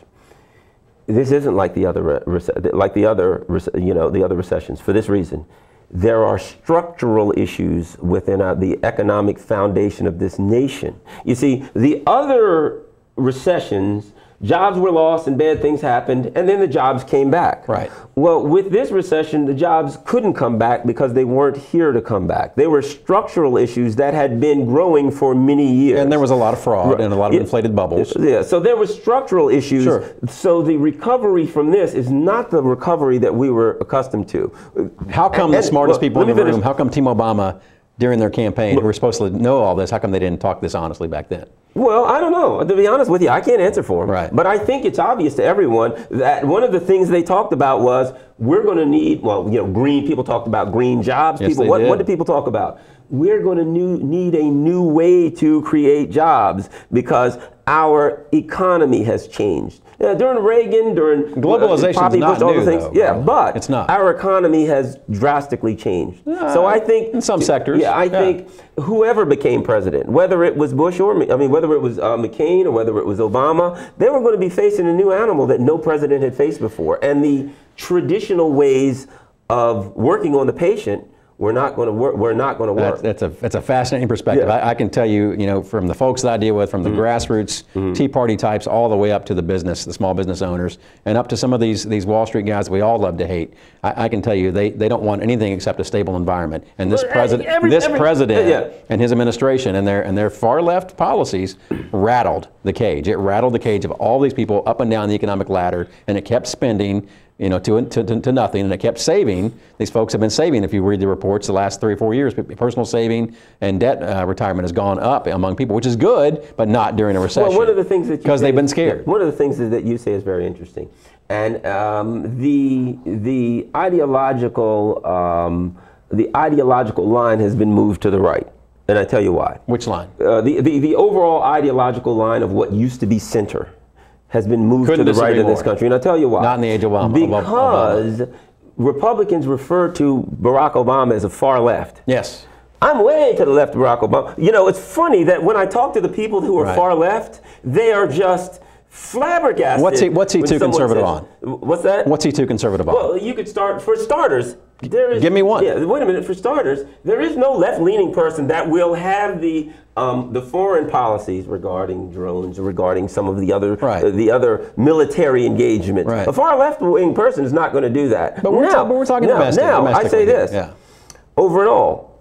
This isn't like the other recessions for this reason. There are structural issues within the economic foundation of this nation. You see, the other recessions, jobs were lost and bad things happened, and then the jobs came back. Right. Well, with this recession, the jobs couldn't come back because they weren't here to come back. They were structural issues that had been growing for many years. And there was a lot of fraud and a lot of inflated bubbles. Yeah, so there were structural issues. Sure. So the recovery from this is not the recovery that we were accustomed to. How come the smartest people in the room, how come Team Obama, during their campaign, who were supposed to know all this, how come they didn't talk this honestly back then? Well, I don't know. To be honest with you, I can't answer for them. Right. But I think it's obvious to everyone that one of the things they talked about was we're going to need, green. People talked about green jobs. Yes, What did people talk about? we're going to need a new way to create jobs because our economy has changed. During Reagan, during globalization is not new, though, but it's not. Our economy has drastically changed. So I think in some sectors, I think whoever became president, whether it was Bush or whether it was McCain or whether it was Obama, they were going to be facing a new animal that no president had faced before, and the traditional ways of working on the patient were not going to work. That's a fascinating perspective. I can tell you, from the folks that I deal with, from the grassroots Tea Party types, all the way up to the small business owners, and up to some of these Wall Street guys we all love to hate. I can tell you they don't want anything except a stable environment. And this president and his administration and their far left policies rattled the cage. It rattled the cage of all these people up and down the economic ladder, and it kept spending to nothing, and it kept saving. These folks have been saving, if you read the reports, the last 3 or 4 years. Personal saving and debt retirement has gone up among people, which is good, but not during a recession. Well, one of the things that because they've been scared. One of the things that you say is very interesting, and the ideological line has been moved to the right, and I tell you why. Which line? The overall ideological line of what used to be center has been moved to the right in this country, and I'll tell you why. Not in the age of Obama. Because Republicans refer to Barack Obama as a far left. Yes. I'm way to the left of Barack Obama. It's funny that when I talk to the people who are far left, they are just flabbergasted. What's he too conservative on? What's that? What's he too conservative on? Well, you could start, for starters, give me one. Yeah, wait a minute. For starters, there is no left-leaning person that will have the foreign policies regarding drones, regarding some of the other military engagement. Right. A far left-wing person is not going to do that. But we're talking domestic. Now, I say this. Yeah. Overall,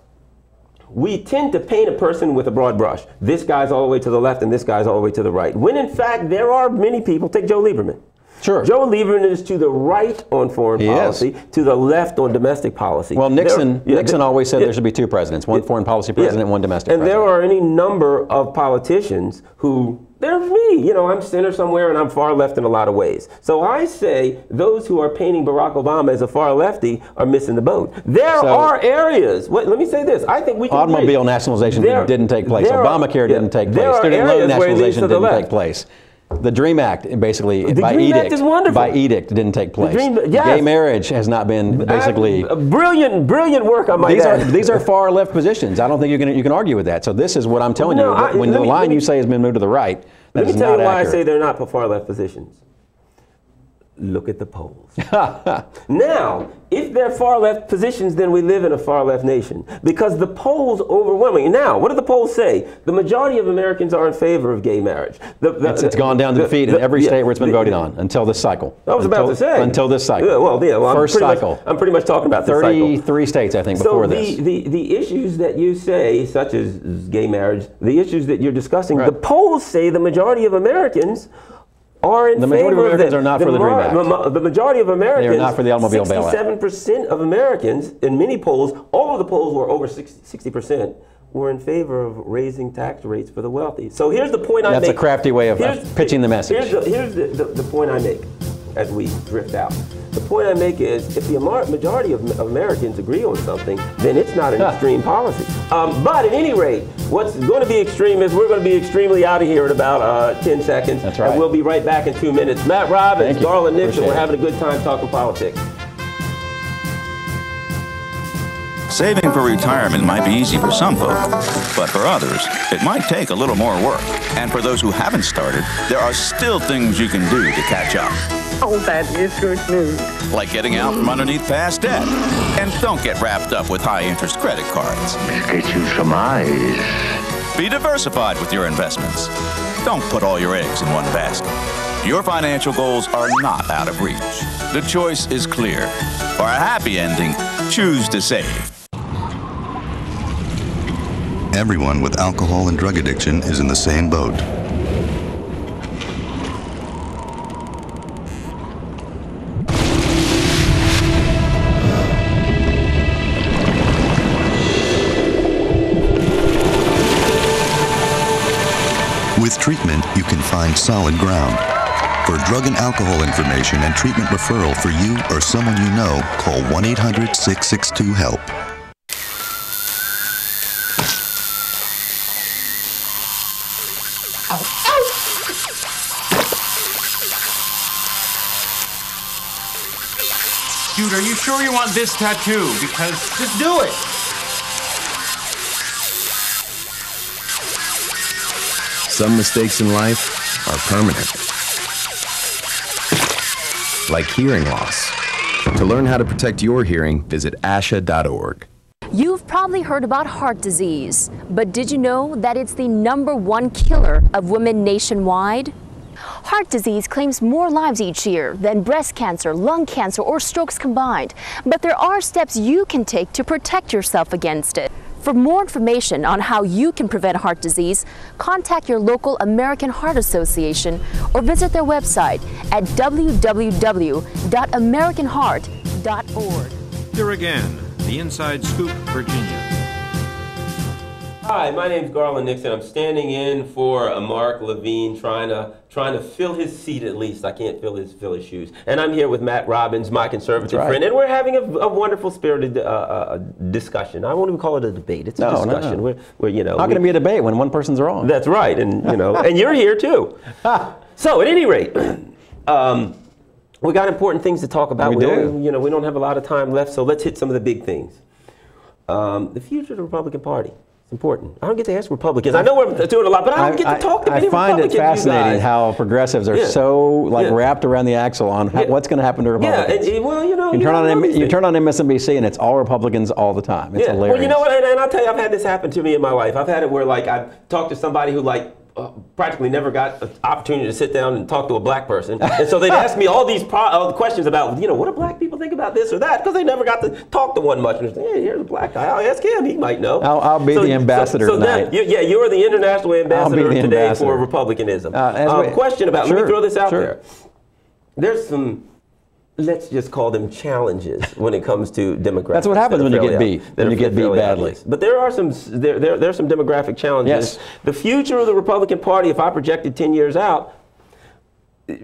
we tend to paint a person with a broad brush. This guy's all the way to the left and this guy's all the way to the right. When in fact, there are many people, take Joe Lieberman. Sure. Joe Lieberman is to the right on foreign policy, to the left on domestic policy. Well, Nixon always said there should be two presidents, one foreign policy president, one domestic president. And there are any number of politicians who, there's me, I'm center somewhere and I'm far left in a lot of ways. So I say those who are painting Barack Obama as a far lefty are missing the boat. There are areas, let me say this, I think we can automobile nationalization didn't take place. Obamacare didn't take place. Student loan nationalization didn't take place. The DREAM Act, basically, by edict, didn't take place. Gay marriage has not been brilliant work on my add. These are far left positions. I don't think you can argue with that. So this is what I'm telling you. When the line you say has been moved to the right, let me tell you why I say they're not far left positions. Look at the polls. Now, if they're far left positions, then we live in a far left nation because the polls overwhelming. Now, what do the polls say? The majority of Americans are in favor of gay marriage. It's gone down to defeat in every state where it's been voted on until this cycle. I was about to say. Until this cycle. First cycle. I'm pretty much talking about this cycle. 33 states, I think, before this. The issues that you say, such as gay marriage, the issues that you're discussing, the polls say the majority of Americans are in favor of the majority of Americans are not for the DREAM Act. The majority of Americans, they are not for the automobile bailout. 67% of Americans, in many polls, all of the polls were over 60%, were in favor of raising tax rates for the wealthy. So here's the point I make. That's a crafty way of pitching the message. Here's the point I make as we drift out. The point I make is if the majority of Americans agree on something, then it's not an extreme policy. But at any rate, what's going to be extreme is we're going to be extremely out of here in about 10 seconds. That's right. And we'll be right back in 2 minutes. Matt Robbins, Darla Nixon, we're having a good time talking politics. Saving for retirement might be easy for some folks, but for others, it might take a little more work. And for those who haven't started, there are still things you can do to catch up. Oh, that is good news. Like getting out from underneath past debt. And don't get wrapped up with high-interest credit cards. Get you some eyes. Be diversified with your investments. Don't put all your eggs in one basket. Your financial goals are not out of reach. The choice is clear. For a happy ending, choose to save. Everyone with alcohol and drug addiction is in the same boat. With treatment, you can find solid ground. For drug and alcohol information and treatment referral for you or someone you know, call 1-800-662-HELP. Dude, are you sure you want this tattoo? Because just do it. Some mistakes in life are permanent. Like hearing loss. To learn how to protect your hearing, visit asha.org. You've probably heard about heart disease, but did you know that it's the #1 killer of women nationwide? Heart disease claims more lives each year than breast cancer, lung cancer, or strokes combined. But there are steps you can take to protect yourself against it. For more information on how you can prevent heart disease, contact your local American Heart Association or visit their website at www.americanheart.org. Here again, the Inside Scoop, Virginia. Hi, my name's Garland Nixon. I'm standing in for Mark Levine, trying to fill his seat at least. I can't fill his shoes. And I'm here with Matt Robbins, my conservative friend, and we're having a wonderful spirited discussion. I won't even call it a debate. It's a discussion. No. We're How can it be a debate when one person's wrong? That's right, and and you're here too. So at any rate, we got important things to talk about. We don't have a lot of time left, so let's hit some of the big things. The future of the Republican Party. Important. I don't get to ask Republicans. I know we're doing a lot, but I don't get to talk to many Republicans. I find it fascinating how progressives are so wrapped around the axle on what's going to happen to Republicans. Yeah, well, you turn on MSNBC and it's all Republicans all the time. It's hilarious. Well, you know what? And I'll tell you, I've had this happen to me in my life. I've had it where I've talked to somebody who practically never got an opportunity to sit down and talk to a black person, and so they'd ask me all these questions about what do black people think about this or that, because they never got to talk to one much. And hey, here's a black guy. I'll ask him. He might know. I'll be the ambassador tonight. You're the international ambassador today for Republicanism. Question about. Let me throw this out there. There's some. Let's just call them challenges when it comes to demographics. That's what happens when you get beat. When you get beat badly. Obvious. But there are some there's some demographic challenges. Yes. The future of the Republican Party, if I projected 10 years out,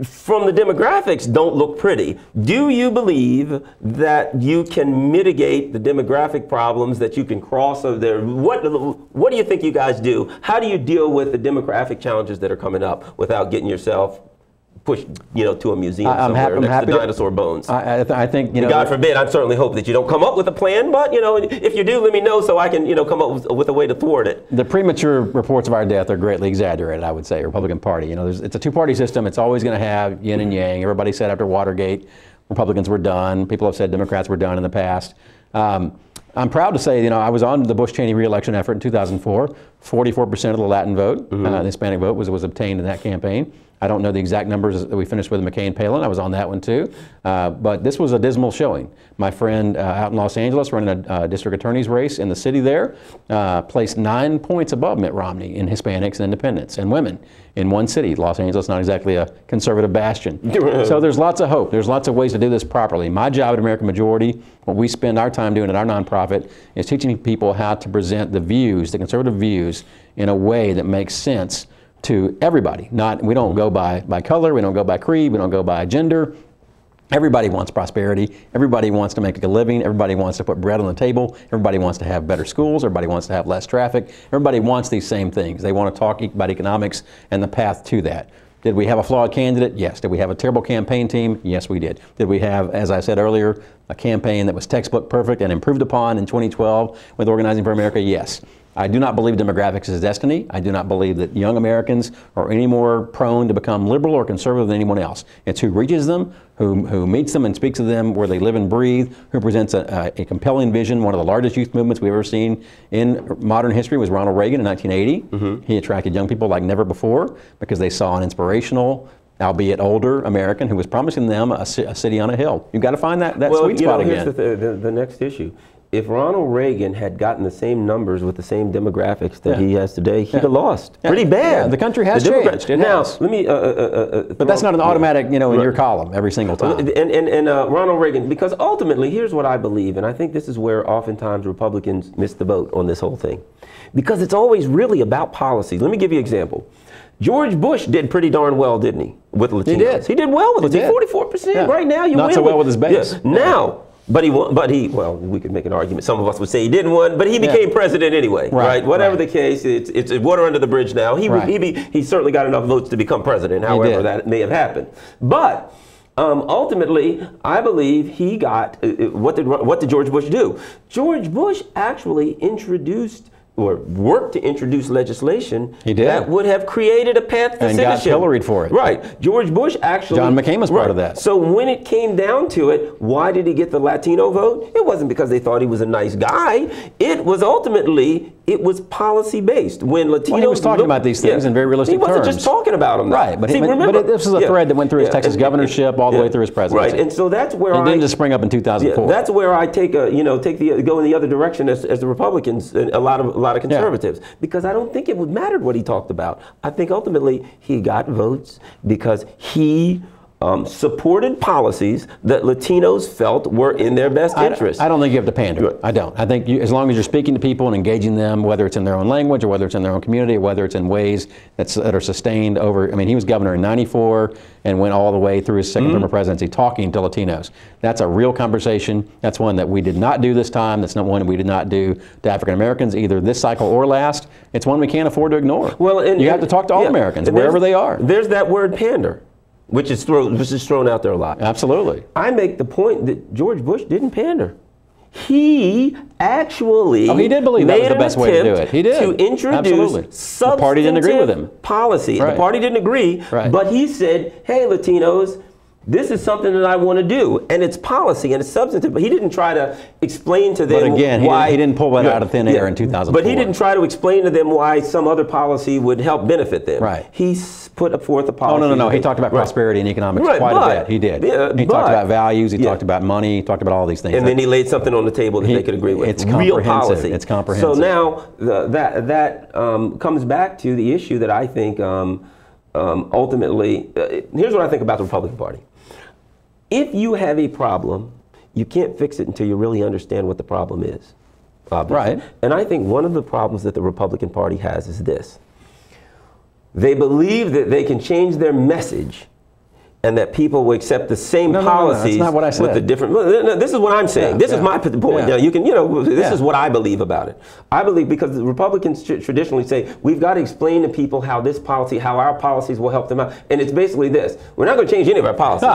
from the demographics, don't look pretty. Do you believe that you can mitigate the demographic problems, that you can cross over there? What do you think you guys do? How do you deal with the demographic challenges that are coming up without getting yourself pushed, to a museum somewhere next to dinosaur bones? I think, God forbid, I certainly hope that you don't come up with a plan, but, if you do, let me know so I can, come up with a way to thwart it. The premature reports of our death are greatly exaggerated, I would say, Republican Party. It's a two-party system. It's always going to have yin and yang. Everybody said after Watergate, Republicans were done. People have said Democrats were done in the past. I'm proud to say, I was on the Bush-Cheney re-election effort in 2004. 44% of the Latin vote, the Hispanic vote, was obtained in that campaign. I don't know the exact numbers that we finished with McCain Palin. I was on that one too. But this was a dismal showing. My friend out in Los Angeles running a district attorney's race in the city there placed 9 points above Mitt Romney in Hispanics and independents and women in one city. Los Angeles, not exactly a conservative bastion. So there's lots of hope. There's lots of ways to do this properly. My job at American Majority, what we spend our time doing at our nonprofit, is teaching people how to present the views, the conservative views, in a way that makes sense to everybody. We don't go by color, we don't go by creed, we don't go by gender. Everybody wants prosperity. Everybody wants to make a living. Everybody wants to put bread on the table. Everybody wants to have better schools. Everybody wants to have less traffic. Everybody wants these same things. They want to talk about economics and the path to that. Did we have a flawed candidate? Yes. Did we have a terrible campaign team? Yes, we did. Did we have, as I said earlier, a campaign that was textbook perfect and improved upon in 2012 with Organizing for America? Yes. I do not believe demographics is destiny. I do not believe that young Americans are any more prone to become liberal or conservative than anyone else. It's who reaches them, who meets them and speaks to them where they live and breathe, who presents a compelling vision. One of the largest youth movements we've ever seen in modern history was Ronald Reagan in 1980. He attracted young people like never before because they saw an inspirational, albeit older, American who was promising them a city on a hill. You've got to find that sweet spot again. Here's the next issue. If Ronald Reagan had gotten the same numbers with the same demographics that he has today, he'd have lost pretty bad. Yeah, the country has changed. Let me. But that's not an automatic, in your column every single time. And Ronald Reagan, because ultimately, here's what I believe, and I think this is where oftentimes Republicans miss the boat on this whole thing, because it's always really about policy. Let me give you an example. George Bush did pretty darn well, didn't he, with Latinos? He did well with Latinos. 44%. Right now, you win. Not so well with his base. Now, But well, we could make an argument. Some of us would say he didn't win, but he became president anyway, right? Whatever the case, it's water under the bridge now. He certainly got enough votes to become president, however that may have happened. But ultimately, I believe he got, what did George Bush do? George Bush actually introduced or worked to introduce legislation that would have created a path to citizenship. And got pilloried for it. Right. George Bush actually... John McCain was part of that. So when it came down to it, why did he get the Latino vote? It wasn't because they thought he was a nice guy. It was ultimately, it was policy-based. When Latinos... Well, he was talking about these things in very realistic terms. He wasn't just talking about them. Right. But, but this was a thread that went through his Texas governorship all the way through his presidency. Right. And so that's where it didn't just spring up in 2004. That's where I go in the other direction as the Republicans and a lot of conservatives. Because I don't think it would matter what he talked about. I think ultimately he got votes because he supported policies that Latinos felt were in their best interest. I don't think you have to pander. I don't. I think as long as you're speaking to people and engaging them, whether it's in their own language or whether it's in their own community or whether it's in ways that are sustained over, I mean, he was governor in '94 and went all the way through his second term of presidency talking to Latinos. That's a real conversation. That's one that we did not do this time. That's not one we did not do to African Americans either this cycle or last. It's one we can't afford to ignore. Well, you have to talk to all Americans, wherever they are. There's that word pander, which is thrown out there a lot. Absolutely. I make the point that George Bush didn't pander. He actually he did believe that was the best way to do it. He did. To introduce substantive the party didn't agree with him. Policy. Right. The party didn't agree, but he said, hey, Latinos, this is something that I want to do, and it's policy and it's substantive. But he didn't try to explain to them why he didn't pull that out of thin air in 2004. But he didn't try to explain to them why some other policy would help benefit them. Right. He put forth a policy. Oh, no. He talked about prosperity and economics quite a bit. He did. He talked about values. He talked about money. He talked about all these things. And then he laid something on the table that they could agree with. It's real policy. It's comprehensive. So now that comes back to the issue that I think ultimately. Here's what I think about the Republican Party. If you have a problem, you can't fix it until you really understand what the problem is. Obviously. Right. And I think one of the problems that the Republican Party has is this. They believe that they can change their message and that people will accept the same policies that's not what I said. with the different. This is what I'm saying. This is my point. Now you can, this is what I believe about it. I believe because the Republicans traditionally say we've got to explain to people how this policy, how our policies will help them out, and it's basically this: we're not going to change any of our policies,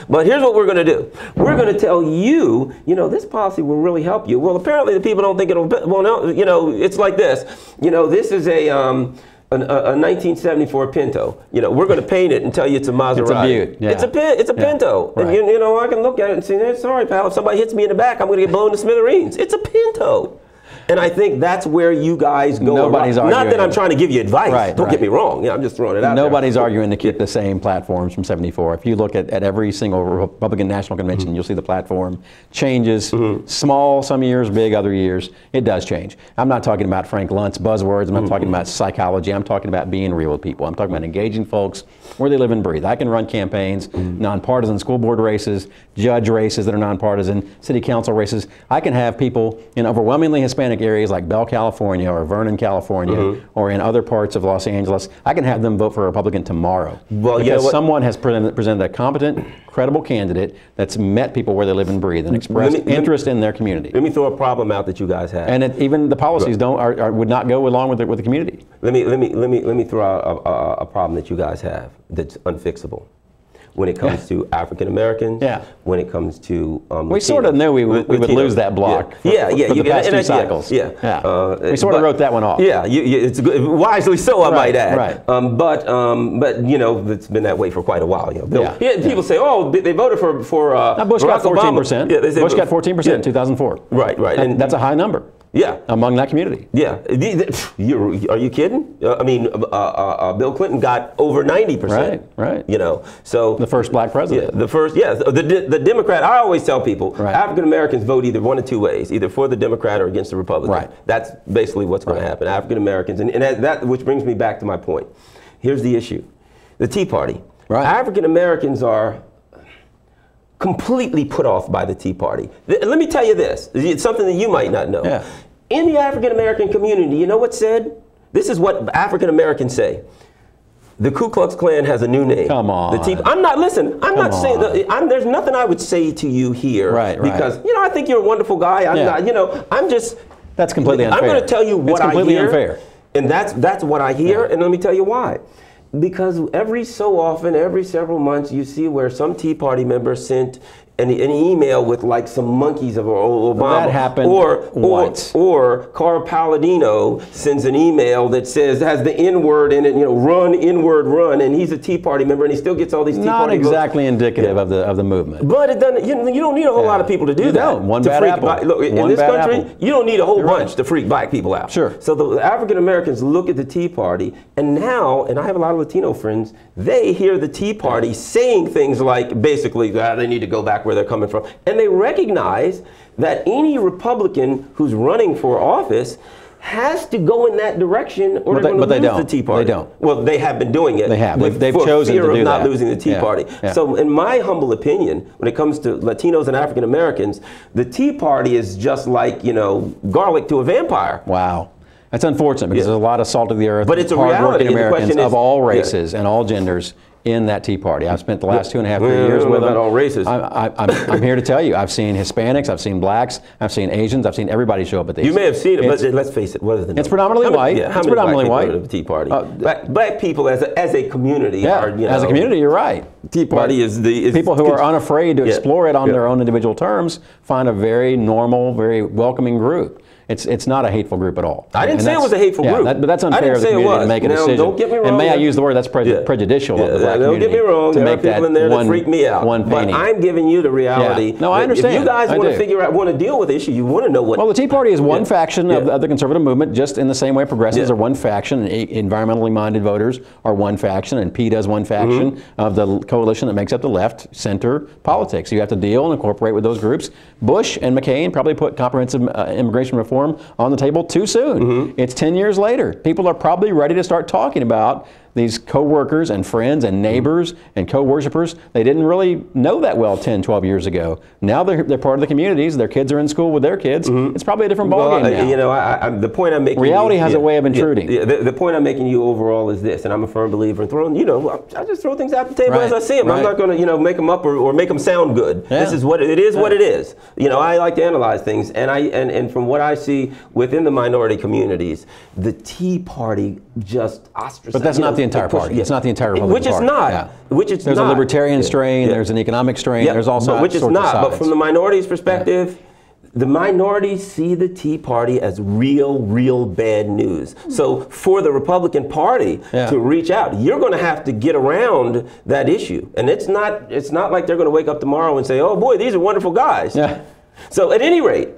but here's what we're going to do: we're going to tell you, this policy will really help you. Well, apparently the people don't think it'll. Well, no, it's like this. This is a 1974 Pinto. We're going to paint it and tell you it's a Maserati. It's a Butte. Yeah. It's a Pinto. Right. And I can look at it and say, sorry, pal, if somebody hits me in the back, I'm going to get blown to smithereens. It's a Pinto. And I think that's where you guys go. Nobody's arguing. Not that I'm trying to give you advice. Don't get me wrong. I'm just throwing it out Nobody's arguing to keep the same platforms from '74. If you look at every single Republican National Convention, you'll see the platform changes. Small some years, big other years. It does change. I'm not talking about Frank Lunt's buzzwords. I'm not talking about psychology. I'm talking about being real with people. I'm talking about engaging folks where they live and breathe. I can run campaigns, nonpartisan school board races, judge races that are nonpartisan, city council races. I can have people in overwhelmingly Hispanic areas like Bell, California, or Vernon, California, or in other parts of Los Angeles. I can have them vote for a Republican tomorrow. Well, because someone has presented a competent, credible candidate that's met people where they live and breathe and expressed interest in their community. Let me throw a problem out that you guys have. And even the policies would not go along with the community. Let me throw out a problem that you guys have that's unfixable. When it comes to African Americans, when it comes to we sort of knew we would lose that block. For the past two cycles. We sort of wrote that one off. It's good, wisely so, I might add. Right. But it's been that way for quite a while. People say, oh, they voted for Bush got 14%. Yeah, Bush got 14% in 2004. Right. And that's a high number. Yeah, among that community. Yeah, are you kidding? I mean, Bill Clinton got over 90%. Right. So the first black president. The Democrat. I always tell people, African Americans vote either one of two ways, either for the Democrat or against the Republican. Right. That's basically what's going to happen. African Americans, and that which brings me back to my point. Here's the issue: the Tea Party. Right. African Americans are completely put off by the Tea Party. Let me tell you this. It's something that you might not know. In the African American community, you know what's said? This is what African Americans say. The Ku Klux Klan has a new name. Come on. I'm not saying there's nothing I would say to you here. Right. Because, I think you're a wonderful guy. I'm just. That's completely unfair. I'm going to tell you what I hear. It's completely unfair. And that's what I hear, and let me tell you why. Because every so often, every several months, you see where some Tea Party member sent an email with like some monkeys of Obama. Well, that happened once. Or Carl Palladino sends an email that has the N-word in it, run, N-word, run, and he's a Tea Party member, and he still gets all these Tea Party votes. Not exactly indicative of the movement. But it doesn't. You don't need a whole lot of people to do that. Don't. One bad apple. Look, in this country, you don't need a whole bunch to freak black people out. Sure. So the African Americans look at the Tea Party, and now, and I have a lot of Latino friends, they hear the Tea Party saying things like, basically, they need to go back where they're coming from. And they recognize that any Republican who's running for office has to go in that direction or they're going to lose the Tea Party. They don't. Well, they have been doing it. They have. They've chosen to do that. For fear of not losing the Tea Party. Yeah. So in my humble opinion, when it comes to Latinos and African Americans, the Tea Party is just like, garlic to a vampire. Wow. That's unfortunate because there's a lot of salt of the earth, but it's a reality. Americans of all races and all genders in that Tea Party. I've spent the last 2.5, 3 years with them. All races. I'm here to tell you, I've seen Hispanics, I've seen blacks, I've seen Asians, I've seen everybody show up at these. You may have seen it, but let's face it, what is the number? It's predominantly white. Yeah, it's predominantly white. The Tea Party. Black people as a community are, as a community, you're right. Tea Party is people who are unafraid to explore it on their own individual terms find a very normal, very welcoming group. It's not a hateful group at all. I didn't say it was a hateful group. But that's unfair of the community to make a decision. Don't get me wrong. And may I use the word that's prejudicial of the black community. Don't get me wrong. There are people in there that freak me out. But I'm giving you the reality. No, I understand. If you guys want to deal with the issue, you want to know what. Well, the Tea Party is one faction of the conservative movement, just in the same way progressives are one faction, and environmentally minded voters are one faction, and PETA is one faction of the coalition that makes up the left center politics. You have to deal and incorporate with those groups. Bush and McCain probably put comprehensive immigration reform on the table too soon. It's 10 years later. People are probably ready to start talking about these co-workers and friends and neighbors and co-worshipers. They didn't really know that well 10, 12 years ago. Now they're part of the communities. Their kids are in school with their kids. It's probably a different ballgame now. The point I'm making. Reality has a way of intruding. The point I'm making you overall is this, and I'm a firm believer in throwing. I just throw things out the table as I see them. I'm not going to make them up or make them sound good. This is what it is. What it is. I like to analyze things, and from what I see within the minority communities, the Tea Party just ostracized. But that's not the entire party. It's not the entire Republican Party. Which is not. There's a libertarian strain. There's an economic strain. There's also which is not. But from the minorities' perspective, the minorities see the Tea Party as real bad news. So for the Republican Party to reach out, you're going to have to get around that issue. And it's not like they're going to wake up tomorrow and say, "Oh boy, these are wonderful guys." Yeah. So at any rate,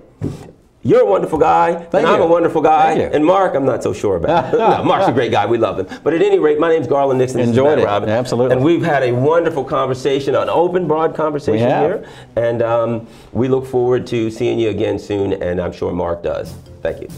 you're a wonderful guy, and I'm a wonderful guy, and Mark, I'm not so sure about. No, Mark's a great guy. We love him. But at any rate, my name's Garland Nixon. Enjoyed it. Robin, absolutely. And we've had a wonderful conversation, an open, broad conversation here. And we look forward to seeing you again soon, and I'm sure Mark does. Thank you.